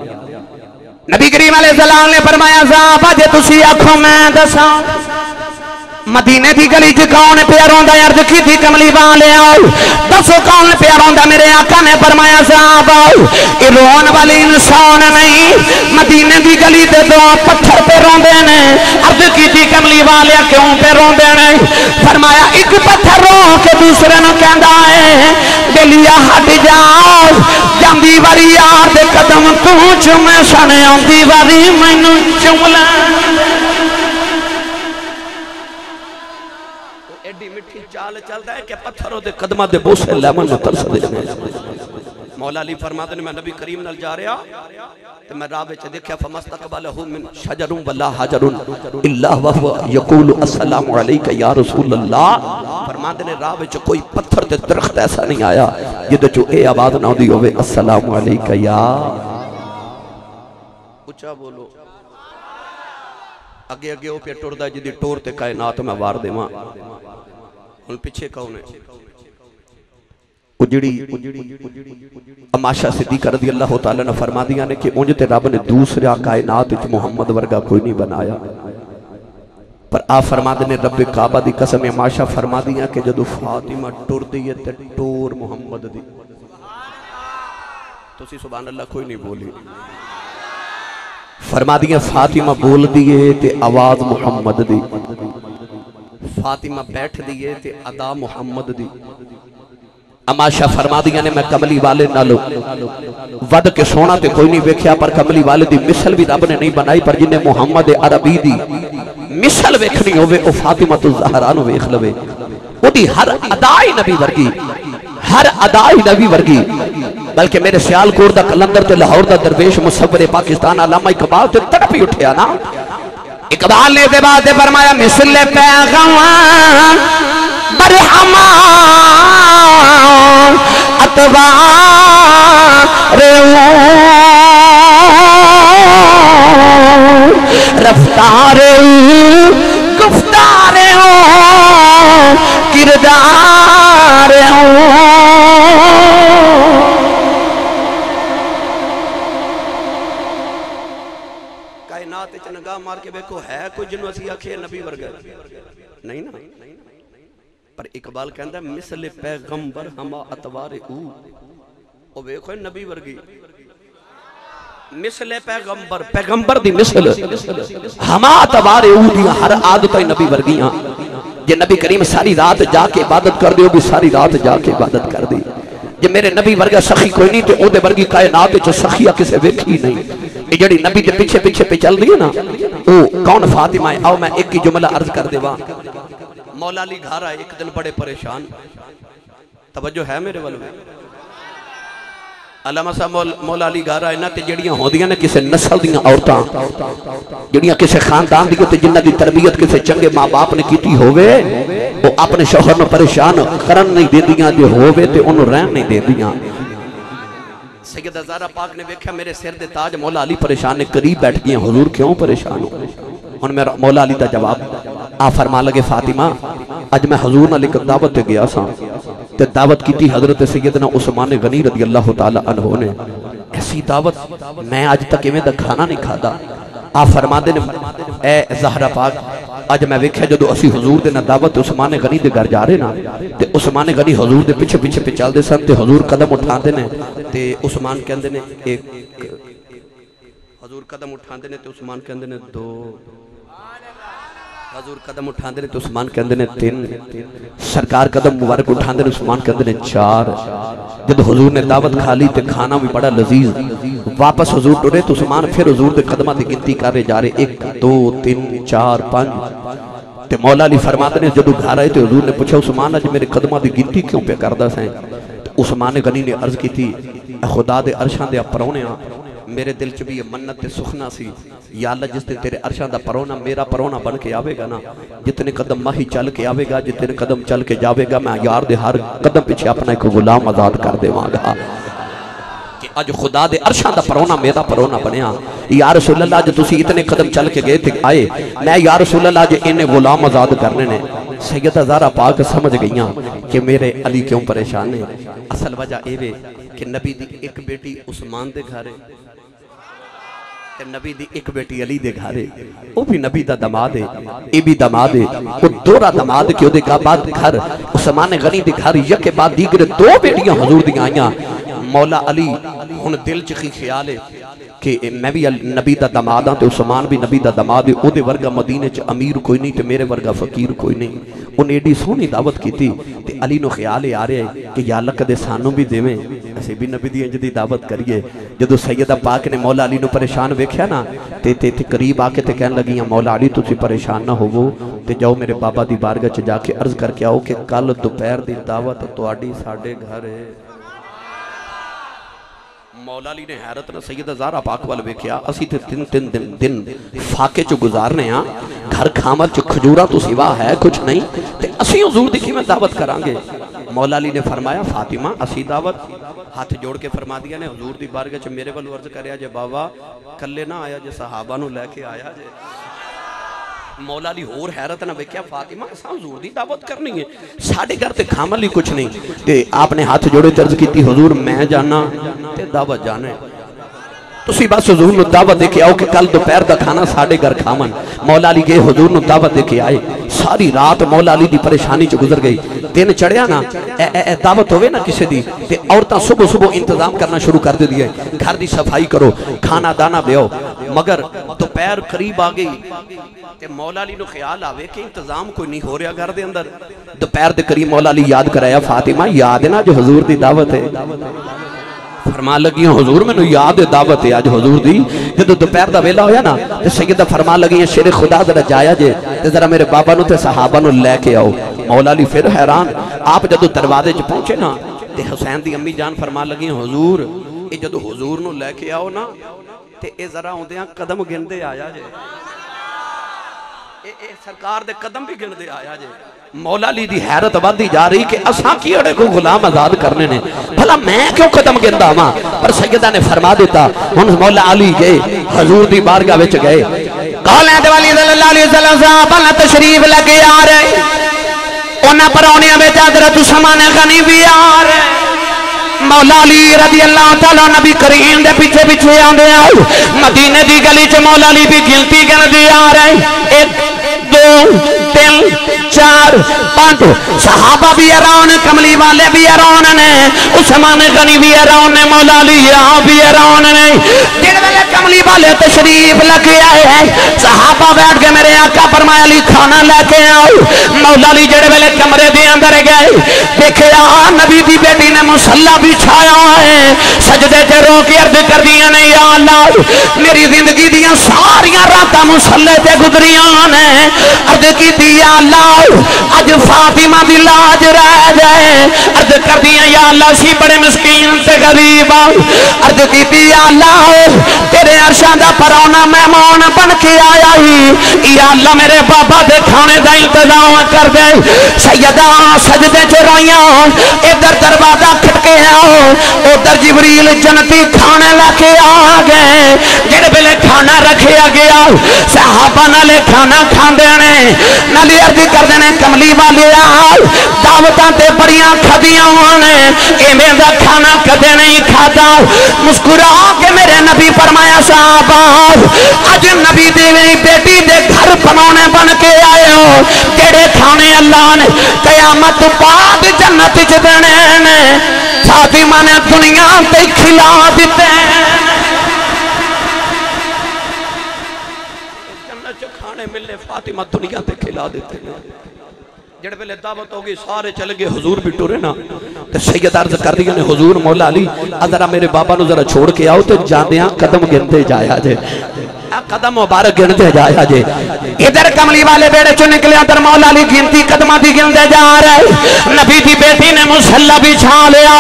नबी करीम अलैहिस्सलाम ने फरमाया सहाबा जे तुसी आखो मैं दसां मदीने की गली च कौन पे रोंदा? अर्ज की थी कमली वाले आओ दसो कौन पे रोंदा? मेरे आका ने फरमाया साहब आओ ये रोन वाले इंसान नहीं, मदीने की गली ते दो पत्थर पे रोंदे ने। अर्ज की थी कमली वाले क्यों पे रोंदे ने? फरमाया एक पत्थर रो के दूसरे नु कहंदा है बेलिया हट जाओ, जांदी वारी यार दे कदम तू चुमे सने आंदी वारी मैनू चुम ले। एडी मिठी चाल चलता है कि पत्थरों दे कदमां दे बोसे लेमन में तरसदे ने। मौला अली फरमाते ने मैं नबी करीम नाल जा रहा ते मैं राह विच देखया फमस्तकबलहु मिन शजरुन वला हजरुन इल्ला वह यकूल अस्सलामु अलैका या रसूल अल्लाह। फरमाते ने राह विच कोई पत्थर ते दरख्त ऐसा नहीं आया जिदे चो ए आवाज ना आउंदी होवे अस्सलामु अलैका या। ऊंचा बोलो। अगे अगे वो पे टुरदा जिदी टोर ते कायनात मैं वार देवां। हुन पीछे कौन है? उजड़ी अमाशा सिद्दीक़ा रज़ी अल्लाह तआला ने फरमा दिया ने कि उंज ते रब ने दूसरा कायनात विच मुहम्मद वर्गा कोई नहीं बनाया। पर आ फरमाते ने रब काबा दी कसम अमाशा फरमा दिया कि जदों फातिमा टुरदी है ते टोर मुहम्मद दी। तुसी सुभान अल्लाह कोई नहीं बोली। फरमा दिया फातिमा बोल दिए ते आवाज मुहम्मद दी, फातिमा बैठ दिए ते अदा मुहम्मद दी। अमाशा फरमा दिया ने मैं कमली वाले नालो वध के सोना ते कोई नहीं वेख्या, पर कमली वाले दी मिसल भी रब ने नहीं बनाई। पर जिन्हें मुहम्मद अरबी दी मिसल वेखनी होवे ओ फातिमा तो ज़हरा नु वेख लवे। ओदी हर अदाई नबी वर्गी, हर अदाई नबी वर्गी। बल्कि मेरे सियालकोट दा कलंदर ते लाहौर दा दरवेश मुसव्वरे पाकिस्तान अल्लामा इकबाल ते तड़प ही उठया ना। इकबाल ने दे बाद फरमाया मिसल पैगंबर बरहमा अतवार रफ्तार गुफ्तार किरदार कायनात च निगाह मार के देखो है कोई जिन्हों असी आखिए नबी वर्गा नहीं ना। पर इकबाल कहता मिसल पैगंबर हमा अतवारे ओ वेखो नबी वर्गी मिसल पैगंबर, पैगंबर दी मिसल हमा अतवारे ओ दी हर आदत नबी वर्गियां। जे नबी करीम सारी रात जाके इबादत कर दे भी सारी रात जाके इबादत कर दी। जे मेरे नबी वर्गा सखी कोई नहीं तो ओदे वर्गी कायनात च सखिया किसे वेखी नहीं। ये जड़ी नबी के पीछे पीछे पे चल रही है ना ओ कौन फातिमा है। आओ मैं एक ही जुमला अर्ज कर देवा। मौला अली घर आए एक दिन बड़े परेशान, तवज्जो है मेरे वालों। अल्लामा साहब मौला अली घर आए ना ते जड़ियां होंदियां ने किसी नस्ल दियां औरतां जड़ियां किसी खानदान दी ते जिन्हां दी तरबियत किसी चंगे मां बाप ने कीती होवे वो अपने शौहर नूं परेशान करन नहीं देंदियां, जे होवे ते ओनूं रहन नहीं देंदियां। सैयदा ज़हरा पाक ने देखा मेरे सिर दे ताज मौला अली परेशान ने, करीब बैठ गए हुजूर क्यों परेशान हो। हुण मेरा मौला अली दा जवाब आ फरमा लगे फातिमा अज मैं हजूर नाल एक दावत ते गया सा ते दावत की हजरत सैयदना उस्मान गनी रज़ी अल्लाह तआला अन्हु ने। ऐसी दावत मैं अज तक इवें दा खाना नहीं खाता। आ फरमाते ने ए ज़हरा पाक अज मैं वेख्या जो असी हजूर दे ना दावत उस्मान गनी दे घर जा रहे ना ते उस्मान गनी हजूर दे पिछे पिछे पे चलदे सन ते हजूर कदम उठाते ने ते उस्मान कहंदे ने एक, हजूर कदम उठाते ने ते उस्मान कहंदे ने दो, हजूर कदम उठाते ने तो उस्मान कहते ने तीन, सरकार कदम मुबारक उठाते ने उस्मान कहते ने चार। जब हजूर ने दावत खा ली तो खाना भी बड़ा लजीज, वापस हजूर टुरे तो उस्मान फिर हजूर के कदमां की गिनती कर रहे जा रहे 1 2 3 4 5। ते मौला अली फरमाते ने जब घर आए तो हजूर ने पूछा उस्मान अज मेरे कदमां की गिनती क्यों पे करदा सैं। उस्मान गनी ने अर्ज की खुदा दे अरशां दे परौने मेरे दिल च भी ये मन्नत ते सुखना सी या अल्लाह जिस दिन तेरे अरशां दा परौना मेरा परौना बन के आवेगा ना, जितने कदम माही चल के आवेगा, जितने कदम चल के जावेगा, मैं यार दे हर कदम पीछे अपना एक गुलाम आजाद कर देवांगा। कि अज खुदा दे अरशां दा परौना मेरा परौना बनया। या रसूल अल्लाह जो तुसी इतने कदम चल के गए थे आए, मैं या रसूल अल्लाह जो इन्ने गुलाम आजाद करने ने। सैयदा ज़हरा पाक समझ गईयां कि मेरे अली क्यों परेशान है। असल वजह ये कि नबी दी एक बेटी उस्मान दे घर है, नबी दी एक बेटी अली दे घर है, वो भी नबी दा दमाद है, ये भी दमाद है। वो दोरा दमाद के ओदे बाद घर उस्मान गनी दे घर यके बाद दीगरे दो बेटियां हजूर दी आईयां। मौला अली हुण दिल च की ख्याल है कि मैं भी नबी दा दमाद हाँ, तो उस्मान भी नबी दा दमाद है। ओदे वर्गा मदीने च अमीर कोई नहीं, तो मेरे वर्गा फकीर कोई नहीं। उन्हें एडी सोहनी दावत की ते अली नूं ख्याल आ रहा है कि या अल्लाह कदे सानू भी देवें, असीं भी नबी दी इंज दी दावत करिए। जदों सैयदा पाक ने मौला अली नूं परेशान वेख्या ना ते करीब आके ते कहन लगियां मौला अली तुसीं परेशान ना होवो ते जाओ मेरे बाबा दी बारगाह च जाके अर्ज करके आओ कि कल दोपहर दी दावत तुहाडी साडे घर है। मौला अली ने हैरत न सैयदा ज़हरा पाक वाल वेख्या, असी ते तीन दिन फाके च गुजारने आ, घर खामर च खजूरा तो सिवा है कुछ नहीं, ते असी हुजूर दी किवें दावत करांगे। मौला अली ने फरमाया फातिमा असी दावत हाथ जोड़ के फरमा दिया ने हुजूर दी बारगाह च मेरे वाल अर्ज करया जे बाबा कल्ले ना आया जे सहाबा नूं लैके आया जे। मौला अली होर हैरत ना वेख्या फातिमा असां हुजूर दी दावत करनी है साडे घर ते खामन ही कुछ नहीं ते आपने हाथ जोड़े तर्ज की हुजूर मैं जाना ते दावत जाना है तुसी बस हुजूर नूं दावत दे के आओ कि कल दोपहर दा खाना साडे घर खावन। मौला अली गए हुजूर नूं दावत दे के आए सारी रात मौला अली दी परेशानी च गुजर गई। दिन चढ़िया ना दावत होवे ना किसी दी ते औरतां सुबह सुबह इंतजाम करना शुरू कर देती है घर दी सफाई करो खाना दाना ब्याओ मगर दोपहर करीब आ गई ते मौला अली नूं ख्याल आवे कि इंतजाम कोई नहीं हो रहा घर दे अंदर। दोपहर दे करीब मौला अली याद कराया फातिमा याद है ना जो हुजूर दी दावत है फरमा लगी हुजूर मैनू याद है दावत है अज हुजूर दी। जो दोपहर का वेला होया ना तो सैयदा फरमा लगी शेरे खुदा जरा जाया जे ते जरा मेरे बाबा नू ते सहाबा नू लैके आओ। मौला अली फिर हैरान आप जदों दरवाजे च पहुंचे ना ते हुसैन दी अम्मी जान फरमा लगी हुजूर ये जदों हुजूर नू लैके आओ ना ते ए जरा आउंदियां कदम गिनदे आया जे ए सरकार दे कदम भी गिनदे आया जे। मौला अली दी हैरत बढ़ती जा रही कि असां की अड़े को गुलाम आजाद करने ने भला मैं क्यों कदम गिनदा वां। पर सैयदा ने फरमा दिता हुण मौला अली गए हुजूर दी बारगाह विच गए कौले दे वाली सल्लल्लाहु अलैहि वसल्लम साहब तशरीफ लेके आ रहे उन्हां परौनियां विच हज़रत उस्मान गनी भी आ रहे। मौला अली रज़ी अल्लाह तआला नबी करीम दे पीछे पीछे आंदे आ मदीने दी गली च मौला अली भी गिनती गिनदे आ रहे 1 2 3 4 5 सहाबा भी हैरान कमली वाले भी हैरान ने उस्मान गनी भी हैरान ने मौला अली भी हैरान ने। दिन वेले कमली वाले तशरीफ लेके आए हैं सहाबा बैठ के मेरे आका फरमाया अली खाना लेके आओ। मौला अली जेड़े वेले कमरे दे अंदर गए देखा नबी दी बेटी ने मुसल्ला बिछाया है सजदे च रो के अर्ज कर दिया ने या अल्लाह मेरी जिंदगी दियां सारियां रातां मुसल्ले ते गुजरियां ने अर्ज की या अल्लाह अज फातिमा दी लाज रह जाए अर्ज कर दिया या अल्लाह सी बड़े मिस्कीन ते गरीब अर्ज की या अल्लाह तेरे अरशां दा परौना मेहमान बन के आया ही या अल्लाह मेरे बाबा दे खाने दा इंतजाम कर दे। सैयदा सजदे च रोइयां इधर दरवाजा खटके आओ उधर जिबरील जन्नती खाने लेके आ गए जेड़े वेले खाना रखिया गया सहाबा नाले खाना खांदे ने नाले अर्ज करदे ने कमली वाले दावतां ते बड़ियां खादियां ने इवें दा खाना कदे नहीं खाता। मुस्कुरा के मेरे नबी फरमाया साहबा अज नबी दी बेटी दे घर पनौने बन के आए हो केड़े खाने अल्लाह ने कयामत बाद जन्नत च देने ने फातिमा ने दुनिया ते खिला दिते जन्नत च खाने मिले फातिमा दुनिया ते खिला दिते। जेड़े वेले दावत होगी सारे चले गए हुजूर भी टुरे ना ते सैयद अर्ज कर दिया ने हुजूर मौला अली जरा मेरे बाबा नु जरा छोड़ के आओ तो जांदियां कदम गिनते जाया जे कदम मुबारक गिनते जाया जे। इधर कमली वाले बेड़े चो निकले उधर मौला अली गिनती कदम दी गिनते जा रहे नबी दी बेटी ने मुसल्ला बिछा लिया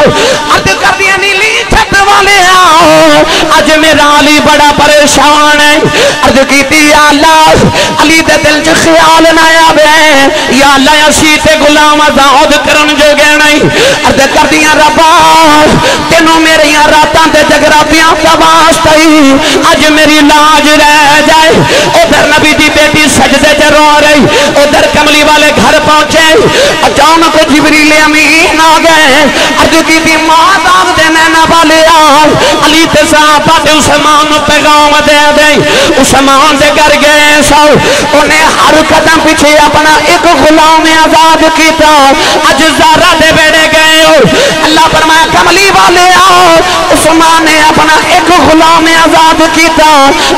अर्ज कर दिया नीली छत वाले आओ अज मेरा अली बड़ा परेशान है अर्ज की या अल्लाह अली दे दिल च ख्याल ना आवे या अल्लाह असी ते गुलाम आजाद करन जोगे नहीं अर्ज कर दिया रब्बा तेनों मेरिया रातां ते जगरातियां दा वास्ता ही अज मेरी लाज रह जाए। उधर नबी दी बेटी सजदे च रो रही उधर कमली वाले घर पहुंचे अचानक जिबरील अमीन आ गए अर्ज की थी मां दाग दे नैना वाले अली ते साहबा ते उस्मान नु पैगाम दे दे उस्मान दे घर गए सो उन्हें हर कदम पीछे अपना एक गुलाम आजाद किया अज ज़ारा दे बेड़े गए अल्लाह फरमाया कमली वाले आओ उस्मान ने अपना एक गुलाम आजाद किया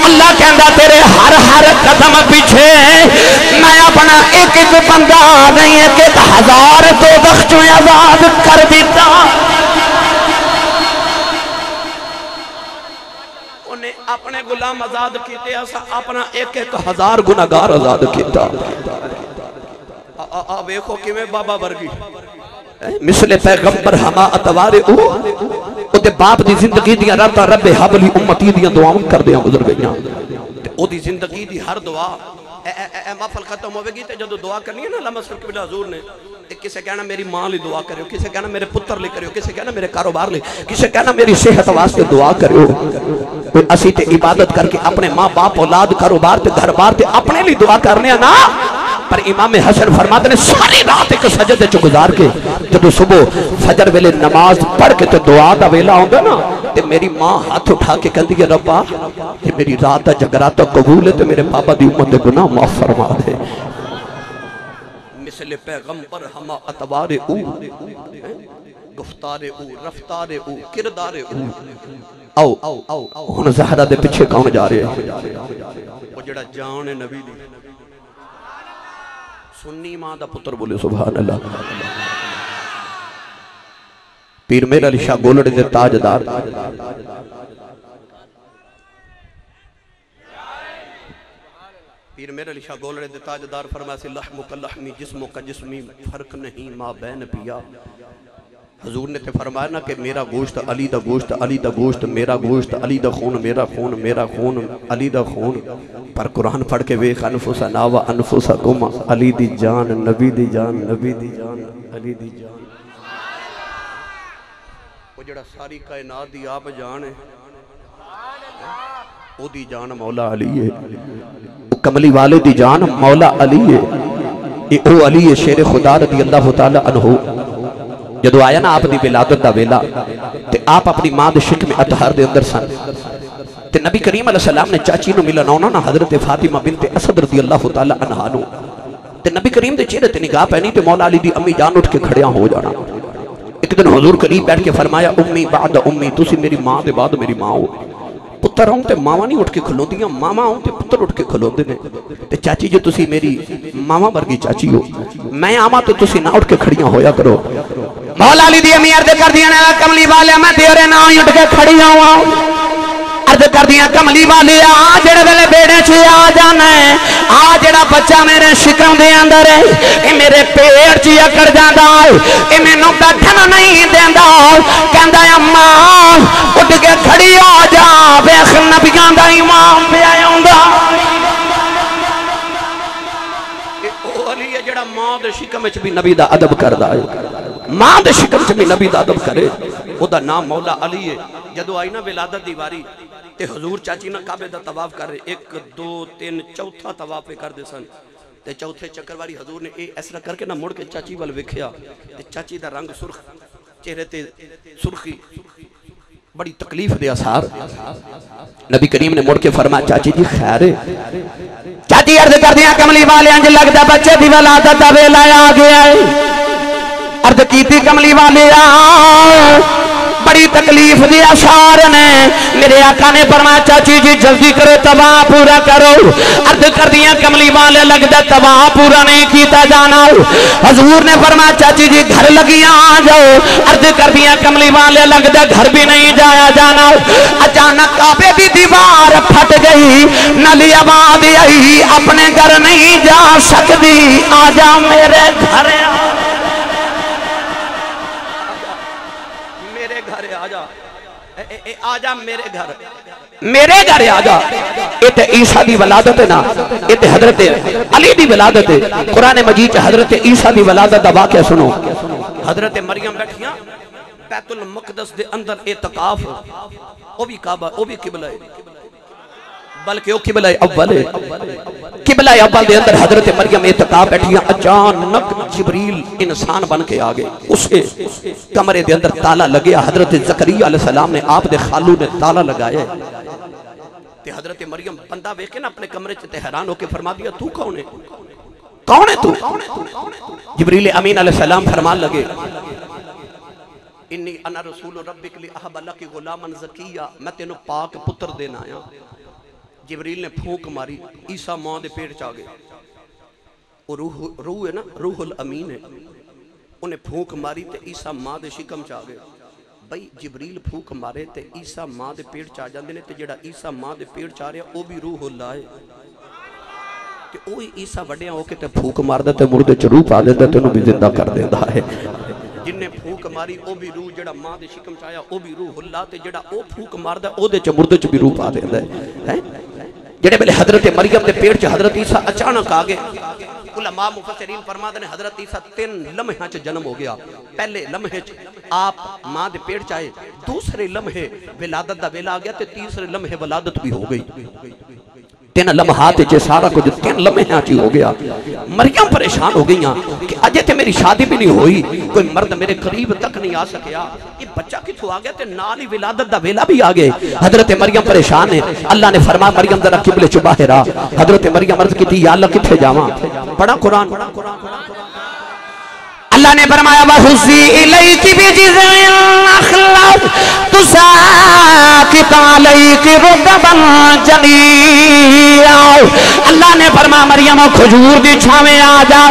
अल्लाह कहता तेरे हर हर कदम पीछे मैं अपना एक एक बंदा नहीं एक एक हजार तो बख्शों आजाद कर दिता। उन्हें अपने गुलाम आजाद किए अपना एक एक हजार गुनाहगार आजाद किया। वेखो किवें बाबा वर्गी मिसले पैगंबर हमा अतवारे ओदे बाप दी जिंदगी दियां रातां रब्बे हबली उम्मती दियां दुआवां करदियां गुजर गईयां ओदी जिंदगी दी हर दुआ महफल खत्म होगी तो जो दुआ करनी है ना अल्लामा सरक बिला हजूर ने, किसे कहना मेरी मां लिए दुआ करो, किसे कहना मेरे पुत्र लिए करो, किसे कहना मेरे कारोबार लिए, किसे कहना मेरी सेहत वास्ते दुआ करो। असी ते इबादत करके अपने माँ बाप औलाद कारोबार ते घर बार ते अपने लिए दुआ करने ना। पर इमाम हसन फरमाते ने सारी रात एक सजदे च गुजार के जब सुबह फजर वेले नमाज पढ़ के तो दुआ का वेला आंदा ना, ते मेरी मां हाथ उठा के कहती है रब्बा ये मेरी रात का जगराता कबूल है, तो मेरे पापा की उम्मत के गुनाह माफ फरमा दे। मिसले पैगंबर हमा अतवारे ऊ गुफ्तारे ऊ रफ्तारे ऊ किरदारे ऊ। आओ आओ हुन ज़हरा दे पीछे कौन जा रहे हैं? वो जेड़ा जान है नबी दी सुन्नी मां दा पुत्र बोले सुभान अल्लाह। पीर मेरा अली शाह गोलड़े दे ताजदार पीर मेरा अली शाह गोलड़े दे ताजदार फरमाया से लहमु का लहमी जिस्मु का जिस्मी फर्क नहीं मां बैन पिया। हजूर ने तो फरमाया ना कि मेरा गोश्त अली दा गोश्त, अली दा गोश्त मेरा गोश्त, अली दा खून मेरा खून, मेरा खून अली दा खून। पर कुरान पढ़ के वेख अनफुसा नावा अनफुसा कुम, अली दी जान नबी दी जान, नबी दी जान अली दी जान। वो जड़ा सारी कायनात दी आप जान है ओदी जान मौला अली है। कमली वाले दी जान मौला अली है। ये ओ अली है शेर खुदा रज़ी अल्लाह तआला अन्हु। जदों आया ना आप दी विलादत दा वेला ते आप अपनी मां दे शिक में अतहर दे अंदर सन ते नबी करीम अलैहि सलाम ने चाची नु मिलन आउणा ना हजरत फातिमा बिनत असद रज़ी अल्लाह तआला अन्हा नु ते नबी करीम दे चेहरे ते निगाह पैनी ते मौला अली दी अम्मी जान उठ के खड़िया हो जाना। एक दिन हुजूर करीब बैठ के फरमाया उम्मी बाद उम्मी, तुसी मेरी मां दे बाद मेरी मां हो। पुत्र आऊं ते मावां नहीं उठ के खलोंदियां, मावां आऊं ते पुत्र उठ के खलोंदे ने। ते चाची जी तुसी मेरी मावां वर्गी चाची हो, मैं आवां तो तुसी ना उठ के खड़ियां होया करो। मौला अली दी अम्मी अर्ज कर दियां ने कमली वाले मैं तेरे ना उठ के खड़ी आवां। अर्ज कर दियां कमली वाले आ जेड़े वेले बेड़े च आ जाना है, आ जेड़ा बच्चा मेरे शिकम दे अंदर है ये मेरे पेट च अकड़ जांदा है, ये मैनू बैठन नहीं देंदा। कहंदा अम्मा उठ के खड़ी हो जा, वेख नबियां दा इमाम पे आउंदा। ओ अली है जेड़ा मां दे शिकम च भी नबी दा अदब करदा है, मां दे शिकम च भी नबी दा अदब करे। ओदा नाम मौला अली है। जदों आई ना विलादत दी वारी ते हजूर चाची ना काबे दा तवाफ कर रहे, 1 2 3 चौथा तवाफ पे करदे सन ते चौथे चक्कर वारी हजूर ने इस तरह करके ना मुड़ के चाची वाल वेखिया ते चाची दा रंग सुर्ख, चेहरे ते सुर्खी, बड़ी तकलीफ दे आसार। नबी करीम ने मुड़ के फरमाया चाची जी खैर है? चाची अर्ज कर दिया कमली वाले इंज लगदा बच्चे दी विलादत दा वेला आ गया है। अर्ज कीती कमली वाले बड़ी तकलीफ दे आसार ने। मेरे आका ने फरमाया चाची जी जल्दी करो तबाह पूरा करो। अर्ज कर दिया कमली वाले लगदा तबाह पूरा नहीं किया जाना। हजूर ने फरमाया चाची जी घर लगी आ जाओ। अर्ज कर दिया कमली वाले लगदा घर भी नहीं जाया जाना। अचानक काबे की दीवार फट गई, नली आवाज आई अपने घर नहीं जा सकती, आजा मेरे घर आजा, आजा मेरे घर, मेरे घर आजा। ये ईसा दी वलादत है ना, ये हजरत अली दी वलादत है। कुरान मजीद हजरत ईसा दी वलादत दा वाक़या सुनो। हजरत मरियम बैठियां बैतुल मुक़द्दस दे अंदर एतकाफ, ओ भी काबा ओ भी किबला है, बल्कि ओ किबला अव्वल है। किबला अव्वल दे अंदर हजरत मरियम एतकाफ बैठियां, अचानक जिब्रील इंसान बन के आ गए। उसे कमरे दे अंदर ताला लगे। हजरत ज़करिया अलैहि सलाम ने आप दे खालू ने ताला लगाया ते हजरत मरियम बंदा वेख के ना अपने कमरे च हैरान होके फरमा दिया तू कौन है, कौन है तू? जिब्रील अमीन अलैहि सलाम फरमान लगे इन्नी अना रसूल रब्बिक लिअहब लक गुलामन ज़किया, मैं तेनू पाक पुत्र देना आया। जिब्रील ने फूंक मारी, ईसा मां दे पेट च आ गया। वो रूह है ना, रूहुल अमीन है। उन्हें फूंक मारी ते ईसा मां दे शिकम च आ गया। भाई जिब्रील फूंक मारे ते ईसा मां दे पेट च आ जांदे ने ते जेड़ा ईसा मां दे पेट च आ रहा वो भी रूहुल्लाह है ते ओही ईसा वड्डिया होके ते फूंक मारदा ते मुर्दे च रूह पा देंदा ते उन्हें भी जिंदा कर देंदा है। जिन्ने फूंक मारी वो भी रूह, जेड़ा मां दे शिकम च आया वो भी रूहुल्लाह ते जेड़ा ओ फूंक मारदा ओदे च मुर्दे च भी रूह पा देंदा है। जेड़े वेले हजरत मरियम के पेट च हजरत ईसा अचानक आ गए, उलमा मुफस्सिरीन फरमाते ने हजरत ईसा 3 लम्हे च जन्म हो गया। पहले लम्हे च आप मां दे पेट च आए, दूसरे लम्हे विलादत दा वेला आ गया ते तीसरे लम्हे वलादत भी हो गई। 3 लम्हात च सारा कुछ 3 लम्हे च हो गया। मरियम परेशान हो गई कि अजे ते मेरी शादी भी नहीं हुई, कोई मर्द मेरे करीब तक नहीं आ सकिया, ये बच्चा किथों आ गया ते नाल ही विलादत दा वेला भी आ गए। हजरत मरियम परेशान है। अल्लाह ने फरमाया मरियम जरा किबले च बाहर आ। हजरत मरियम अर्ज की या अल्लाह किथे जावां, पढ़ा कुरान। अल्लाह ने फरमाया वहुज़ी इलैकी बिजिज़िन नख़्लत तुसाक़ित अलैकी रुतबन जनिया। अल्लाह ने फरमाया मरियम खजूर दी छावे आ जा,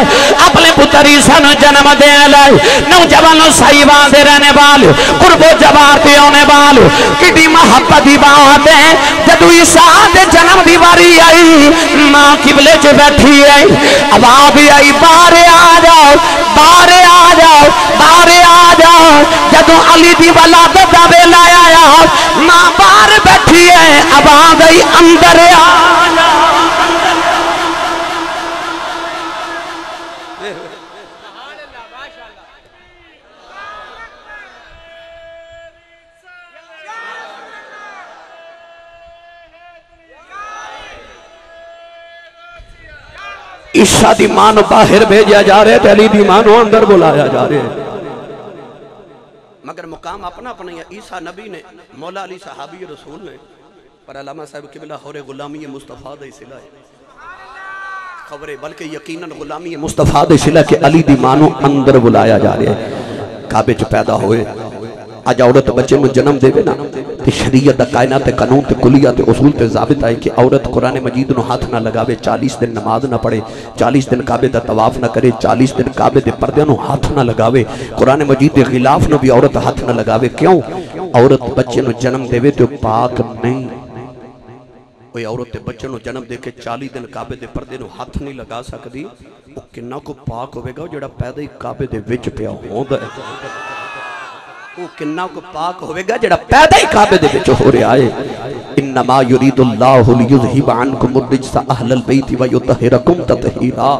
अपने पुत्र ईसा नु जन्म दे ले। नौजवान साहिबा दे रहने वाले, कुर्बो जवार ते आने वाले, कितनी मोहब्बत दी बात है। जदों ईसा दे जन्म दी वारी आई, मां किबले च बैठी आई, आवाज़ आई बाहर आ जाओ, बाहर आ जाओ, बाहर आ जाओ। जदों अली दी वलादत दा वेला आया, मां बाहर बैठी है, आवाज़ आई अंदर आ जाओ। ईसा दी मां नूं बाहर भेजा जा रहा है, अली दी मां नूं अंदर बुलाया जा रहा है। मगर मुकाम अपना अपना है। ईसा नबी ने, मौला अली सहाबी रसूल ने, पर अल्लामा साहब किबला होरे गुलामी मुस्तफा दे सिला है खबरे, बल्कि यकीनन गुलामी मुस्तफा दे सिला के अली दी मां नूं अंदर बुलाया जा रहा है। काबे च पैदा होए, अज औरत बच्चे में जन्म देवे ना तो शरीयत दा कायनात ते कानून ते कुलिया ते उसूल ते ज़ाबिता है कि औरत कुरान मजीद नु हाथ ना लगावे, 40 दिन नमाज ना पढ़े, 40 दिन काबे दा तवाफ ना करे, 40 दिन काबे दे पर्दे नु हाथ ना लगावे, कुरान मजीद दे गिलाफ नु भी औरत हाथ ना लगावे। क्यों? औरत बच्चे नु जन्म देवे तो पाक नहीं। कोई औरत ते बच्चे नु जन्म दे के 40 दिन काबे दे पर्दे नु हाथ नहीं लगा सकती, वो किन्ना को पाक होवेगा जेड़ा पैदा ही काबे दे विच पिया होंदा है। वो किन्ना को पाक होवेगा जेड़ा पैदा ही काबे दे विच हो रहा है। इन्नमा युरीदुल्लाहु लियुज़हिबा अन्कुम अर्रिज्सा अहलल बैति व युतहिरकुम तत्हीरा।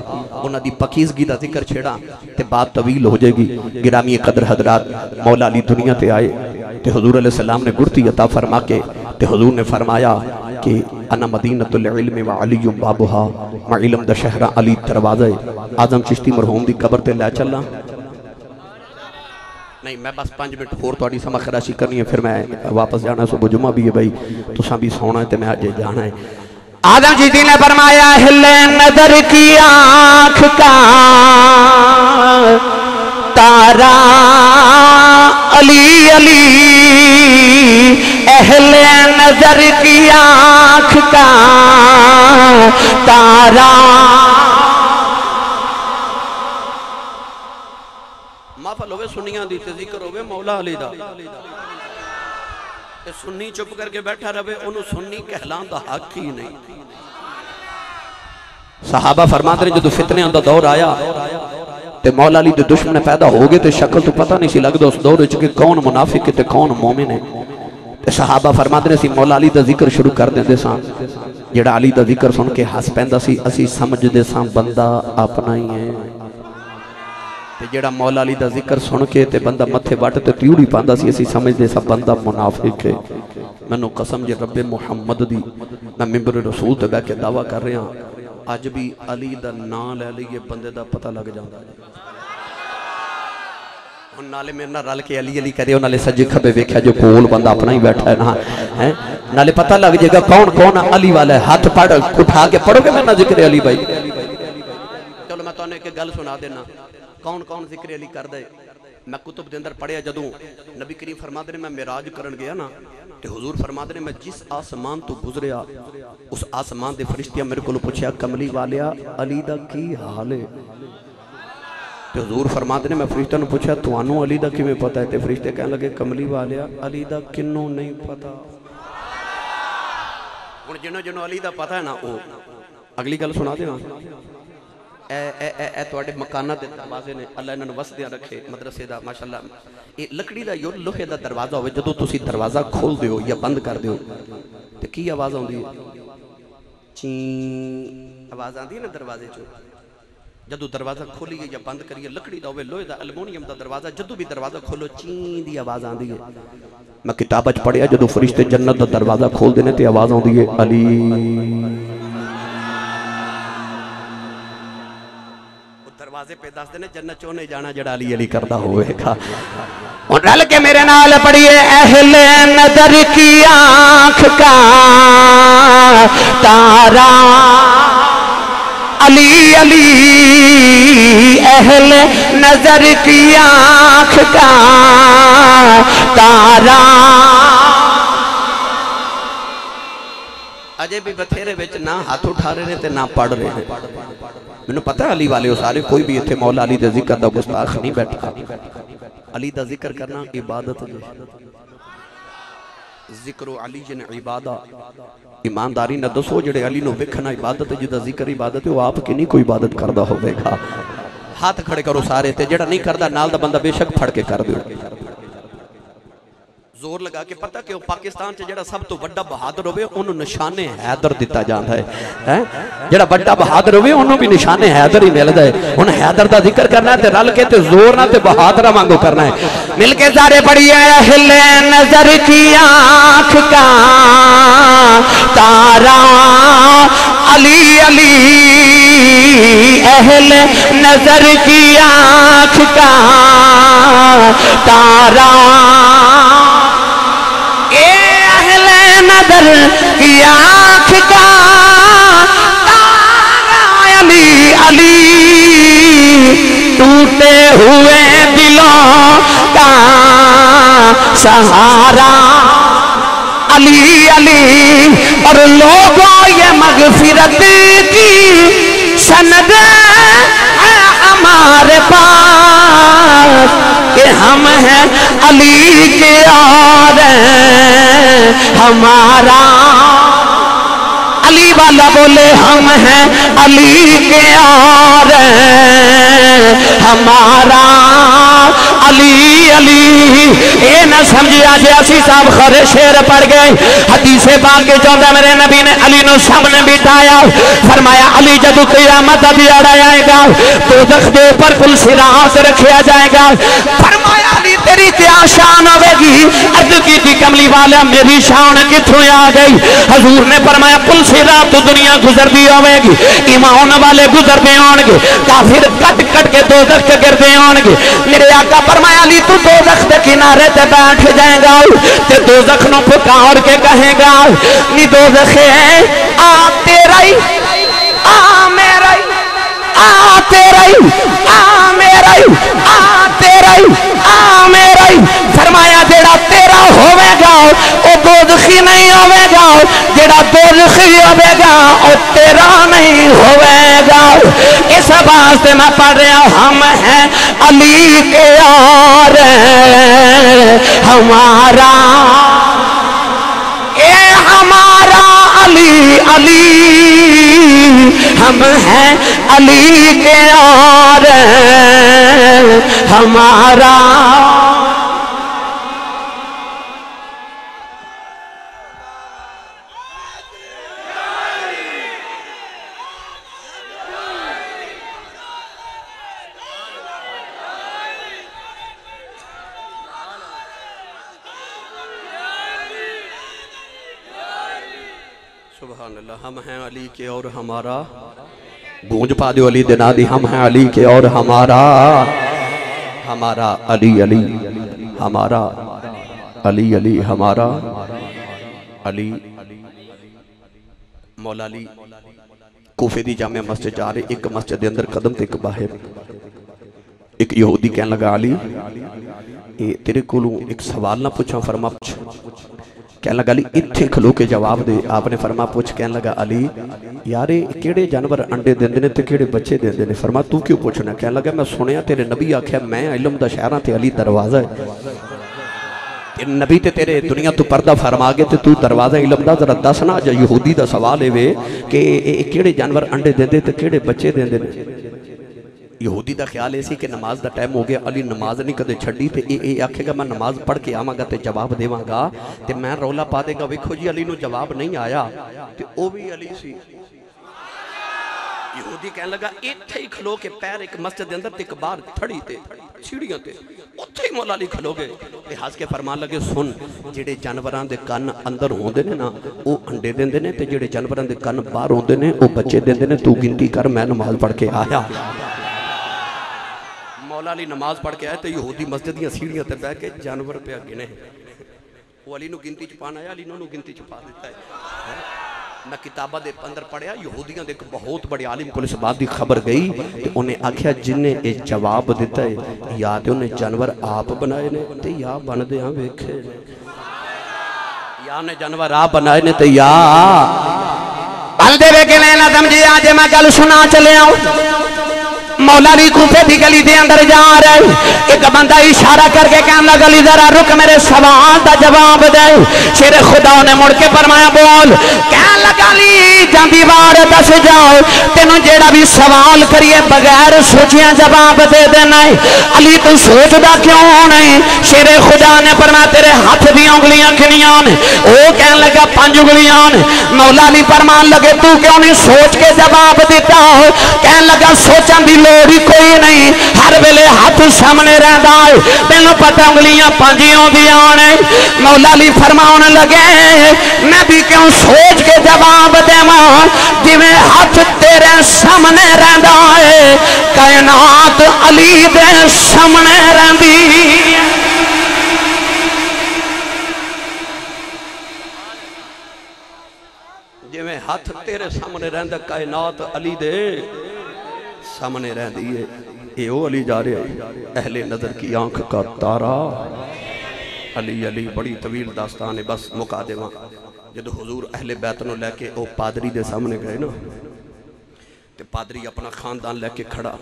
उन्हां दी पकीज़गी दा जिक्र छेड़ा ते बात तवील हो जाएगी। गिरामी कदर हजरात, मौला अली दुनिया ते आए ते हुजूर अलैहि सलाम ने गुरती अता फरमा के ते हुजूर ने फरमाया कि अना मदीनतुल इल्म व अलीयुम बाबुहा, मैं इल्म दा शहर अली दरवाज़ा है। आजम चिश्ती मरहूम दी कब्र ते लै चलना नहीं, मैं बस 5 मिनट होर तुहाडी समझ खराशी करनी है, फिर मैं वापस जाना। सुबह जुमा भी है भाई, तुसां भी सोना है तो मैं अज जाना है। आदम जी ने फरमाया हिले नजर की आँख का तारा अली अली, अहले नजर की आँख का तारा। माफल होवे सुनिया दी ते जिक्र होवे मौला अली दा, ते सुन्नी चुप करके बैठा रहे, उन्होंने सुन्नी कहलान दा हक ही नहीं। सहाबा फरमाते ने जो फितने दा दौर आया ते मौला अली दे दुश्मन पैदा हो गए ते शक्ल तो पता नहीं सी लगदा उस दौर च कि कौन मुनाफिक है ते कौन मोमिन है। ते सहाबा फरमाते ने सी मौला अली दा जिक्र शुरू कर देंदे सा, जेड़ा अली दा जिक्र सुन के हस पैंदा सी, असी समझदे सा बंदा अपना ही है। ते जेड़ा मौला अली दा जिक्र सुन के ते बंदा मथे वट ते त्यूड़ी पांदा सी, असी समझदे सा बंदा मुनाफिक है। मैनू कसम जे रब्बे मुहम्मद दी, मैं मिंबर रसूल ते बैठ के दावा कर रहा, अज भी अली दा नाम लै लईए बंदे दा पता लग जाता है। हुण नाले मेरे नाल रल के अली अली करे, नाले सज्जे खब्बे वेख्या जो कोल बंदा अपना ही बैठा है ना, है नाले पता लग जाएगा कौन कौन अली वाला है। हाथ पढ़ उठा के पढ़ोगे मेरा जिक्र अली भाई। चलो मैं तुहानू एक गल सुना देना, कौन कौन जिक्र अली कर दे। मैं कुतुब के अंदर पढ़िया, जदों नबी करीम फरमाते ने मैं मेराज करन गया ना, तो हुजूर फरमाते ने मैं जिस आसमान तो गुजरिया उस आसमान के फरिश्तियां मेरे को पूछा कमली वालिया अली दा की हाल है। तो हुजूर फरमाते ने मैं फरिश्तों ने पूछा तुहानू अली दा किवें पता है, तो फरिश्ते कहने लगे कमली वालिया अली दा किन्नू नहीं पता। हुण जिन्हों जिन्हों अली दा पता है ना, वो अगली गल सुना देना। तुहाडे मकाना दे दरवाजे ने, अल्लाह इन्हां नूं वसदियां रखे। मदरसे दा माशाअल्लाह ये लकड़ी दा यो लोहे दा दरवाजा होवे, जदों तुसीं दरवाजा खोल दिओ या बंद कर दिओ ते की आवाज़ आउंदी है? ची आवाज़ आती है ना दरवाजे चो, जदों दरवाज़ा खोलीए या बंद करिए, लकड़ी का होवे, लोहे का, एलमोनीयम का दरवाज़ा, जदों भी दरवाज़ा खोलो ची की आवाज़ आती है। मैं किताब च पढ़िया जदों फरिश्ते जन्नत का दरवाज़ा खोलते हैं तो आवाज़ आती है अली। दरवाजे पे दसते ने जन्नत चो नहीं जाना जड़ा अली अली करता होगा। और रल के मेरे नाल पढ़िए, अहले नजर की आंख का तारा अली अली, अहले नजर की आंख का तारा। अजे भी बथेरे विच ना हाथ उठा रहे हैं ना पढ़ रहे हैं। मैनू पता है अली वाले हो सारे, कोई भी इत्थे मौला अली दे जिक्र दा गुस्ताख नहीं बैठा। अली दा जिक्र करना इबादत है, जिक्र अली जन इबादा। ईमानदारी न दसो जेड़े अली नू वेखना इबादत है, जिदा जिक्र इबादत है, वो आप कि नहीं कोई इबादत करदा होवेगा। हाथ खड़े करो सारे ते, जेड़ा नहीं करदा नाल दा बंदा बेशक फड़ के कर दो, जोर लगा के। पता क्यों? पाकिस्तान च जेड़ा सब तो वड्डा बहादुर होवे उन्होंने निशाने हैदर दिता जाता है, हैं? जेड़ा वड्डा बहादुर होवे उन्होंने भी निशाने हैदर ही मिलता है। उन्हें हैदर दा जिक्र करना है ते रल के ते जोर ना ते बहादुर वांगू करना है। मिलके सारे पढ़िए, अहले नजर की आंख का तारा अली अली, अहले नजर की आंख का तारा। नजर की आंख का तारा अली अली, टूटे हुए दिलों का सहारा अली अली। और लोगों ये मगफिरत की सनद है हमारे पास कि हम हैं अली के और हमारा। अली वाला बोले हम हैं अली के और हमारा अली अली। ये ना समझे आज असी साहब खरे शेर पड़ गए। हदीसे पाक के चौदह मेरे नबी ने अली नु सामने बिठाया, फरमाया अली जदों क़यामत दा दिहाड़ा आएगा तो दोज़ख दे ऊपर कुल सिरात रखा जाएगा। फरमाया अली तेरी क्या शान होगी? अर्ज की थी कमली वाला मेरी शान किथों आ गई? हजूर ने फरमाया कुल सिरात तो दुनिया गुजरती होगी, ईमान वाले गुजरते होंगे, काफिर कट कट के दोज़ख के गिरते होंगे। मेरे आका फरमाया अली तू दोज़ख के किनारे ते बैठ जाएगा ते दोज़ख नु पुकार के कहेगा नी दोज़ख है आ तेरा ही आ मेरा ही आ तेरा ही आ मेरा ही आ तेरा ही आ मेरा ही। फरमाया जेड़ा तेरा होवेगा वो दोज़खी नहीं होवेगा, जेड़ा दोज़खी होवेगा वो तेरा नहीं होवेगा। इस वास्ते मैं पढ़ रहा हम हैं अली के और हमारा, ए हमारा अली अली, हम हैं अली के और हमारा। सुभान अल्लाह। हम हैं अली के और हमारा, गूंज पा दो अली दिना दी। हम हैं अली के और हमारा, हमारा अली अली हमारा अली अली हमारा अली। मौला अली कूफे दी जामिया मस्जिद जा रहे, एक मस्जिद के अंदर कदम ते एक बाहर। एक यहूदी कहने लगा अली तेरे को एक सवाल ना पूछा? फरमा पूछ। कहने लगा अली इत्थे खलो के जवाब दे। आपने फरमा पूछ। कहने लगा अली यार केड़े जानवर अंडे देंदे ने ते केड़े बच्चे देंदे ने? फरमा तू क्यों पूछना? कहने लगा मैं सुनिया तेरे नबी आख्या मैं इलम दा शहर ते अली दरवाजा है। तेरे नबी ते तेरे दुनिया तू पर्दा फरमा के ते तू दरवाजा इलम दा जरा दसना। जो यहूदी दा सवाल है वे कि केड़े जानवर अंडे देंदे ते केड़े बच्चे देंदे ने? यहूदी का ख्याल ऐसी कि नमाज का टाइम हो गया, अली नमाज नहीं कदे छड़ी तो ये आखेगा मैं नमाज पढ़ के आवागा तो जवाब देवागा तो मैं रौला पा देगा। वेखो जी अली नू जवाब नहीं आया तो वह भी अली सी। यहूदी कहने लगा इत्थे ही खलो के पैर एक मस्जिद के अंदर ते एक बाहर थड़ी ते सीढ़ियां ते उत्थे ही मौला अली खलो गए ते हस के फरमान लगे सुन जेड़े जानवरां दे कन्न अंदर होंदे ने ना वो अंडे देंदे ने ते जेड़े जानवरां दे कन्न बाहर होंदे ने वो बच्चे देंदे ने तू गिनती कर मैं नमाज पढ़ के आया मौला अली नमाज पढ़ के आया तो यहूदी मस्जिद दी सीढ़ियां ते बैठ के जानवर पे गिने वो अली नूं गिनती च पाना आया अली नूं गिनती च पा दिता है मैं किताबा दे अंदर पढ़िया यहूदियों दे एक बहुत बड़े आलिम को इस बात की खबर गई तो उन्हें आख्या जिन्हें ये जवाब दिता है या तो उन्हें जानवर आप बनाए ने ते या बनदे आ वेखे या ने जानवर आप बनाए ने ते या बनदे वेखे ने ना समझी आज मैं गल सुना चले आऊं मौला अली कूफे की गली के अंदर जा रहे एक बंदा इशारा करके कहने लगा अली जरा रुक मेरे सवाल का जवाब दे शेर खुदा ने मुड़ के फरमाया बोल कहने लगा अली जांदी वार दस जाओ तेनों जेड़ा भी सवाल करिए बगैर सोचिया जवाब दे देना है अली तू सोचदा क्यों नहीं शेर खुदा ने फरमाया तेरे हाथ दी उंगलियां किनियां ने ओ कहने लगा 5 उंगलियां ने मौला अली फरमान लगे तू क्यों नहीं सोच के जवाब दिता कहने लगा सोचन दी लोड़ ही कोई नहीं हर वेले हाथ सामने रहता है तेनों पता उंगलियां 5 होंदियां ने मौला अली फरमाउन लगे मैं भी क्यों सोच के जवाब देवां जिवें हाथ तेरे सामने रहता है कायनात अली दे सामने रहंदी जिवें हाथ तेरे सामने रहंदा कायनात अली दे सामने रहती है ये वो अली जा रहे हैं अहले नजर की आंख का तारा अली अली बड़ी तवील दास्तान है बस मुका देवा जो हुजूर अहले बैत नूं लैके वो पादरी दे सामने गए ना ते पादरी अपना खानदान लैके खड़ा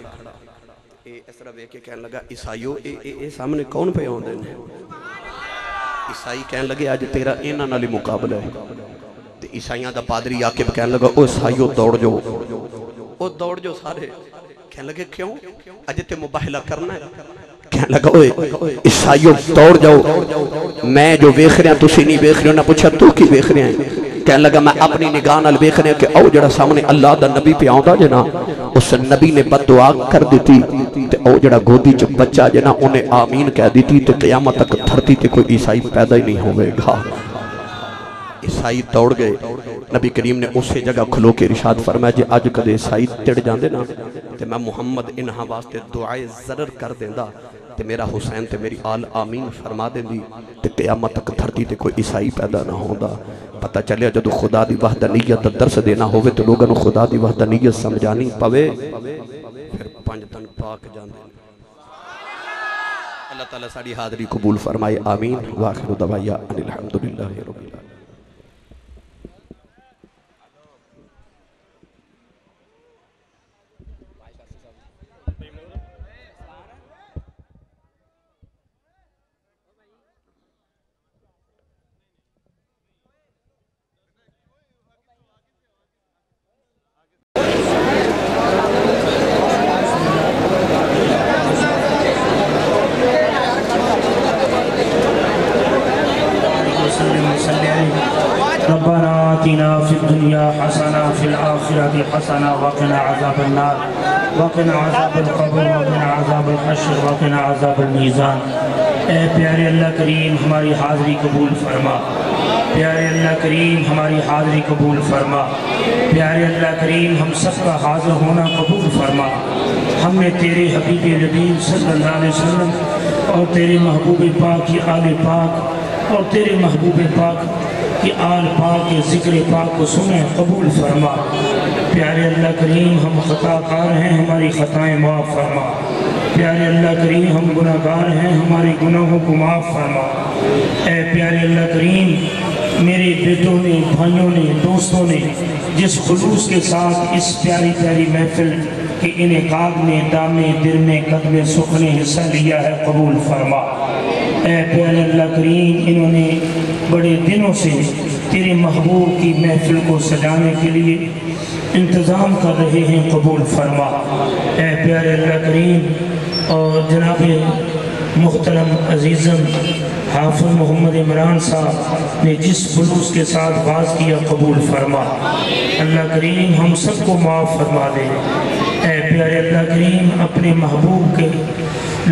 इस तरह वेख के कहने लगा ईसाइयो ए सामने कौन पे आउंदे ने ईसाई कहने लगे अज तेरा इन्हां नाल ही मुकाबला है ते ईसाइयां दा पादरी आके कहने लगा ओ ईसाइयो दौड़ जाओ ओ दौड़ जाओ सारे कहने लगे क्यों अज ते मुबाहिला करना है कहने लगा ओए ईसाइयों दौड़ जाओ मैं जो वेख रहा तुसी नहीं वेख रहे हो ना पूछा तू की वेख रहे हैं कहने लगा मैं अपनी निगाह नाल वेख रहा कि ओ जड़ा सामने अल्लाह दा नबी पे आउंदा जे ना उस नबी ने बददुआ कर दी ते ओ जड़ा गोदी च बच्चा जे ना उन्हें आमीन कह दी ते क़यामत तक धरती ते कोई ईसाई पैदा ही नहीं होवेगा ईसाई दौड़ गए नबी करीम ने उसे जगह खलो के इरशाद फरमाया जे अज कदे ईसाई तिड़ जांदे ना ते मैं मुहम्मद इन्हां वास्ते दुआए ज़रर कर देंदा ते मेरा हुसैन ते मेरी आल आमीन फरमा देंदी ते क़यामत तक धरती ते कोई ईसाई पैदा ना होंदा पता चलिया जदों खुदा दी वहदानियत दा दर्स देना होवे तो लोगों को खुदा दी वहदानियत समझानी पवे फिर 5 दिन पाक जांदे अल्लाह ताला साडी हाज़री कबूल फरमाए आमीन व आखिरु दवाया अनिल हम्दुलिल्लाहि रब्बिल आलमीन। रब्बना आतिना फिद दुनिया हसना फिल आखिरति हसना वक़िना अज़ाबन नार वक़िना अज़ाबल क़ब्र वक़िना अज़ाबल हश्र वक़िना अज़ाबल मीज़ान। ए प्यारे अल्लाह करीम हमारी हाज़री कबूल फरमा प्यारे अल्लाह करीम हमारी हाज़री कबूल फरमा प्यारे अल्लाह करीम हम सबका हाज़िर होना कबूल फरमा। हमने तेरे हबीब नबी सल्लल्लाहु अलैहि वसल्लम और तेरे महबूब पाक की आले पाक और तेरे महबूब पाक कि आल पाक के ज़िक्र पाक को सुने कबूल फरमा। प्यारे अल्लाह करीम हम खताकार हैं हमारी ख़ताएँ माफ़ फरमा। प्यारे अल्लाह करीम हम गुनाहगार हैं हमारे गुनाहों को माफ़ फरमा। ए प्यारे अल्लाह करीम मेरे बेटों ने भाइयों ने दोस्तों ने जिस खुलूस के साथ इस प्यारी प्यारी महफिल के इनेकाद में दामे दिल में कदम सुख ने हिस्सा लिया है कबूल फरमा। ए प्यारे अल्लाह करीम इन्होंने बड़े दिनों से तेरे महबूब की महफिल को सजाने के लिए इंतज़ाम कर रहे हैं कबूल फरमा। ए प्यारे अल्लाह करीम और जनाब मुहतरम अजीज़म हाफिज़ मोहम्मद इमरान साहब ने जिस खुलूस के साथ बात किया कबूल फरमा। अल्लाह करीम हम सबको माफ़ फरमा दे। ऐ प्यारे अल्लाह करीम अपने महबूब के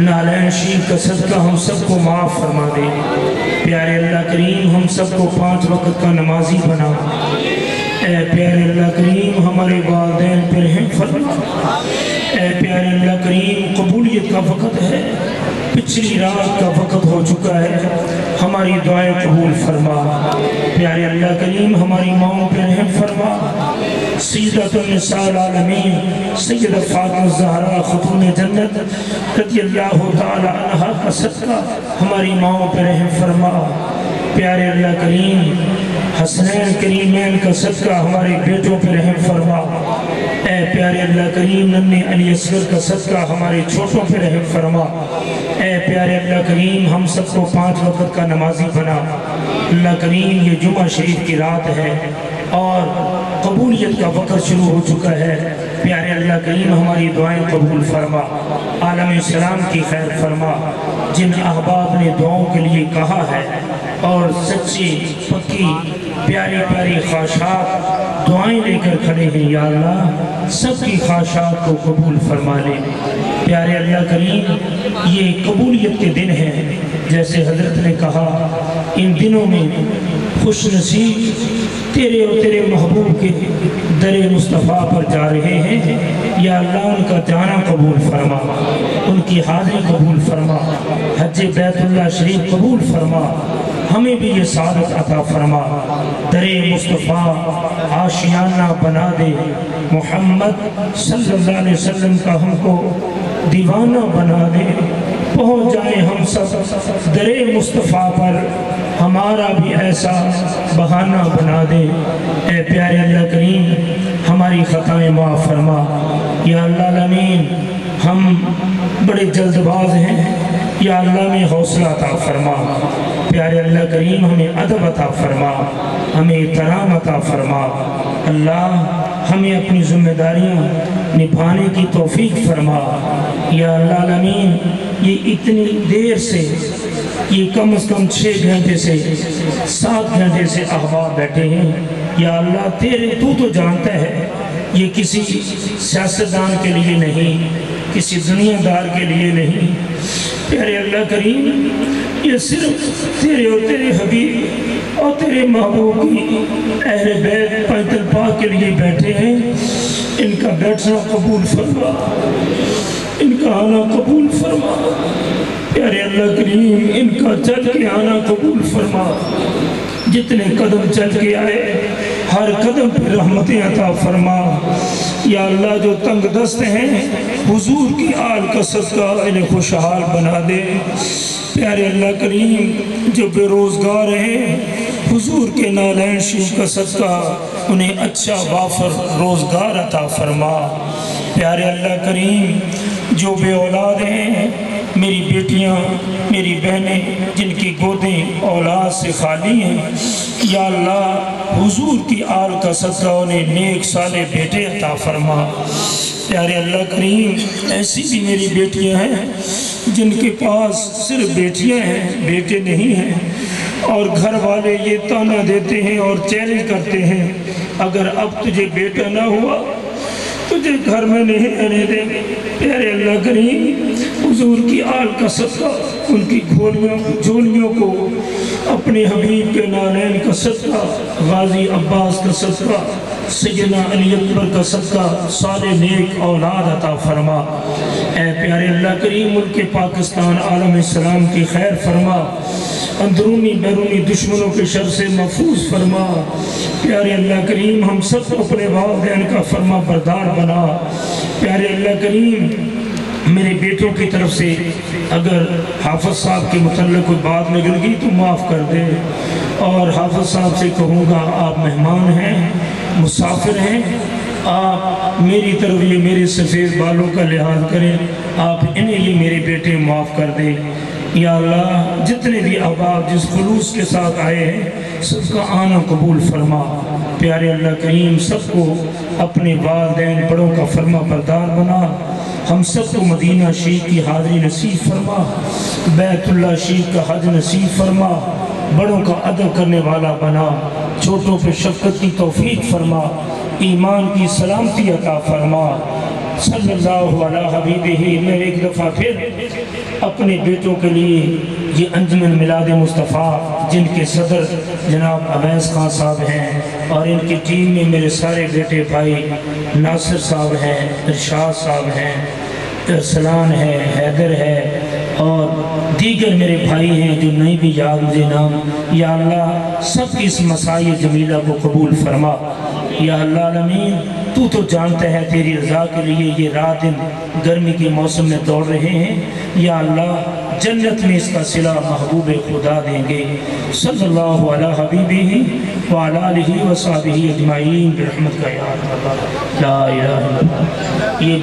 नालैन शीर का सदका हम सबको माफ़ फरमा दे। प्यारे अल्लाह करीम हम सबको 5 वक्त का नमाजी बना। ऐ प्यारे अल्लाह करीम हमारे वालिदैन पर रहम फरमा। ऐ प्यारे अल्लाह करीम कबूलियत का वक़्त है, पिछली रात का वक़्त हो चुका है, हमारी दुआएं कबूल फरमा। प्यारे अल्लाह करीम हमारी माओं पर रहम फरमा। सय्यदतुन निसाअल आलमीन सय्यदा फातिमा ज़हरा ख़ुतून जन्नत रज़ियल्लाहु ताला अन्हा का सदका हमारी माओं पर रहम फरमा। प्यारे अल्लाह करीम हसनैन करीमैन का सदका हमारे बेटों पर रहम फरमा। ऐ प्यारे अल्लाह करीम नन्हे अली असगर का सदका हमारे छोटों पर रहम फरमा। ऐ प्यारे अल्लाह करीम हम सबको 5 वक्त का नमाजी बना। अल्लाह करीम ये जुमा शरीफ की रात है और कबूलियत का वक़्त शुरू हो चुका है। प्यारे अल्लाह करीम हमारी दुआएं कबूल फरमा। आलम इस्लाम की खैर फरमा। जिन अहबाब ने दुआओं के लिए कहा है और सच्ची पक्की प्यारी प्यारी ख्वाहिशात दुआएं लेकर खड़े हैं, या अल्लाह सबकी ख्वाहिशात को कबूल फरमा ले। प्यारे अल्लाह करीम ये कबूलियत के दिन हैं। जैसे हजरत ने कहा इन दिनों में खुश नसीब तेरे और तेरे महबूब के दरे मुस्तफ़ा पर जा रहे हैं। या अल्लाह उनका जाना कबूल फरमा, उनकी हाज़िरी कबूल फरमा, हज बैतुल्लाह शरीफ कबूल फरमा। हमें भी ये सादत अता फरमा। दरे मुस्तफ़ा आशियाना बना दे। मोहम्मद सल्लल्लाहु अलैहि वसल्लम का हमको दीवाना बना दे। पहुँच जाए हम सब दरे मुस्तफ़ा पर, हमारा भी ऐसा बहाना बना दे। ऐ प्यारे अल्लाह करीम हमारी ख़ताएँ माफ़ फरमा। या अल्लाह अमीन हम बड़े जल्दबाज हैं, या अल्लाह में हौसला अता फरमा। प्यारे अल्लाह करीम हमें अदब अता फरमा, हमें इहतराम अता फरमा। अल्लाह हमें अपनी जिम्मेदारियाँ निभाने की तौफीक फरमा। या अल्लाह अमीन ये इतनी देर से, ये कम से कम 6 घंटे से 7 घंटे से अहबाब बैठे हैं। या अल्लाह तेरे तू तो जानता है ये किसी सियासतदान के लिए नहीं, किसी दुनियादार के लिए नहीं। प्यारे अल्लाह करीम ये सिर्फ तेरे और तेरे हबीब और तेरे महबूब की अहले बैत पैदल पाक के लिए बैठे हैं। इनका बैठना कबूल फरमा, इनका आना कबूल फरमा। प्यारे अल्लाह करीम इनका चल के आना कबूल फरमा। जितने कदम चल के आए हर कदम पर रहमतें अता फरमा। या अल्लाह जो तंग दस्त हैं हुजूर की आल का सदका इन्हें खुशहाल बना दे। प्यारे अल्लाह करीम जो बेरोज़गार हैं हुजूर के नालैन शीर का सदका उन्हें अच्छा वाफर रोज़गार अता फरमा। प्यारे अल्लाह करीम जो बे औलाद हैं, मेरी बेटियां, मेरी बहनें जिनकी गोदें औलाद से खाली हैं, या अल्लाह हुजूर की आल का सदका उन्हें नेक साले बेटे अता फरमा। प्यारे अल्लाह करीम ऐसी भी मेरी बेटियां हैं जिनके पास सिर्फ बेटियां हैं, बेटे नहीं हैं, और घर वाले ये ताना देते हैं और चैलेंज करते हैं अगर अब तुझे बेटा ना हुआ तुझे घर में नहीं रहने देंगे। प्यारे अल्लाह करीम हुजूर की आल का सदका उनकी झोलियों को अपने हबीब के नालैन का सदका, गाजी अब्बास का सदका, सैयदना अली अकबर का सदका सारे नेक औलाद अता फरमा। ऐ प्यारे अल्लाह करीम मुल्क पाकिस्तान आलम इस्लाम की खैर फरमा। अंदरूनी बैरूनी दुश्मनों के शर से महफूज फरमा। प्यारे अल्लाह करीम हम सब अपने वालिदैन का फरमा बरदार बना। प्यारे अल्लाह करीम मेरे बेटों की तरफ से अगर हाफिज़ साहब के मुतल्लिक़ कोई बात निकल गई तो माफ़ कर दे। और हाफिज़ साहब से कहूँगा आप मेहमान हैं, मुसाफिर हैं, आप मेरी तरफ ये मेरे सफ़ेद बालों का लिहाज करें, आप इन्हें ये मेरे बेटे माफ़ कर दें। या अल्लाह जितने भी अहबाब जिस खुलूस के साथ आए हैं सबका आना कबूल फरमा। प्यारे अल्लाह करीम सबको अपने वालिदैन बड़ों का फरमा बरदार बना। हम सबको मदीना शरीफ की हाज़री नसीब फरमा, बैतुल्लाह शरीफ का हज नसीब फरमा, बड़ों का अदब करने वाला बना, छोटों पे शफ़क़त की तौफीक फरमा, ईमान की सलामती अता फरमा। सल्लल्लाहु अला हबीबिही। मैं एक दफ़ा फिर अपने बेटों के लिए ये अंजुमन मिलाद मुस्तफ़ा जिनके सदर जनाब अवैस खान साहब हैं और इनकी टीम में मेरे सारे बेटे भाई नासिर साहब हैं, इरशाद साहब हैं, अरसलान है, हैदर है और दीगर मेरे भाई हैं जो नहीं भी याद मुझे नाम। या अल्लाह सब इस मसाई जमीला को कबूल फरमा। या अल्लाह आमीन। तू तो जानता है तेरी रज़ा के लिए ये रात दिन गर्मी के मौसम में दौड़ रहे हैं। या अल्लाह जन्नत में इसका सिला महबूब खुदा देंगे। सल्लल्लाहु अला हबीबिही व अला आलिहि व सहबिही अजमाइन बिरहमतिका या अरहमर राहिमीन। ला इलाहा इल्लल्लाह। ये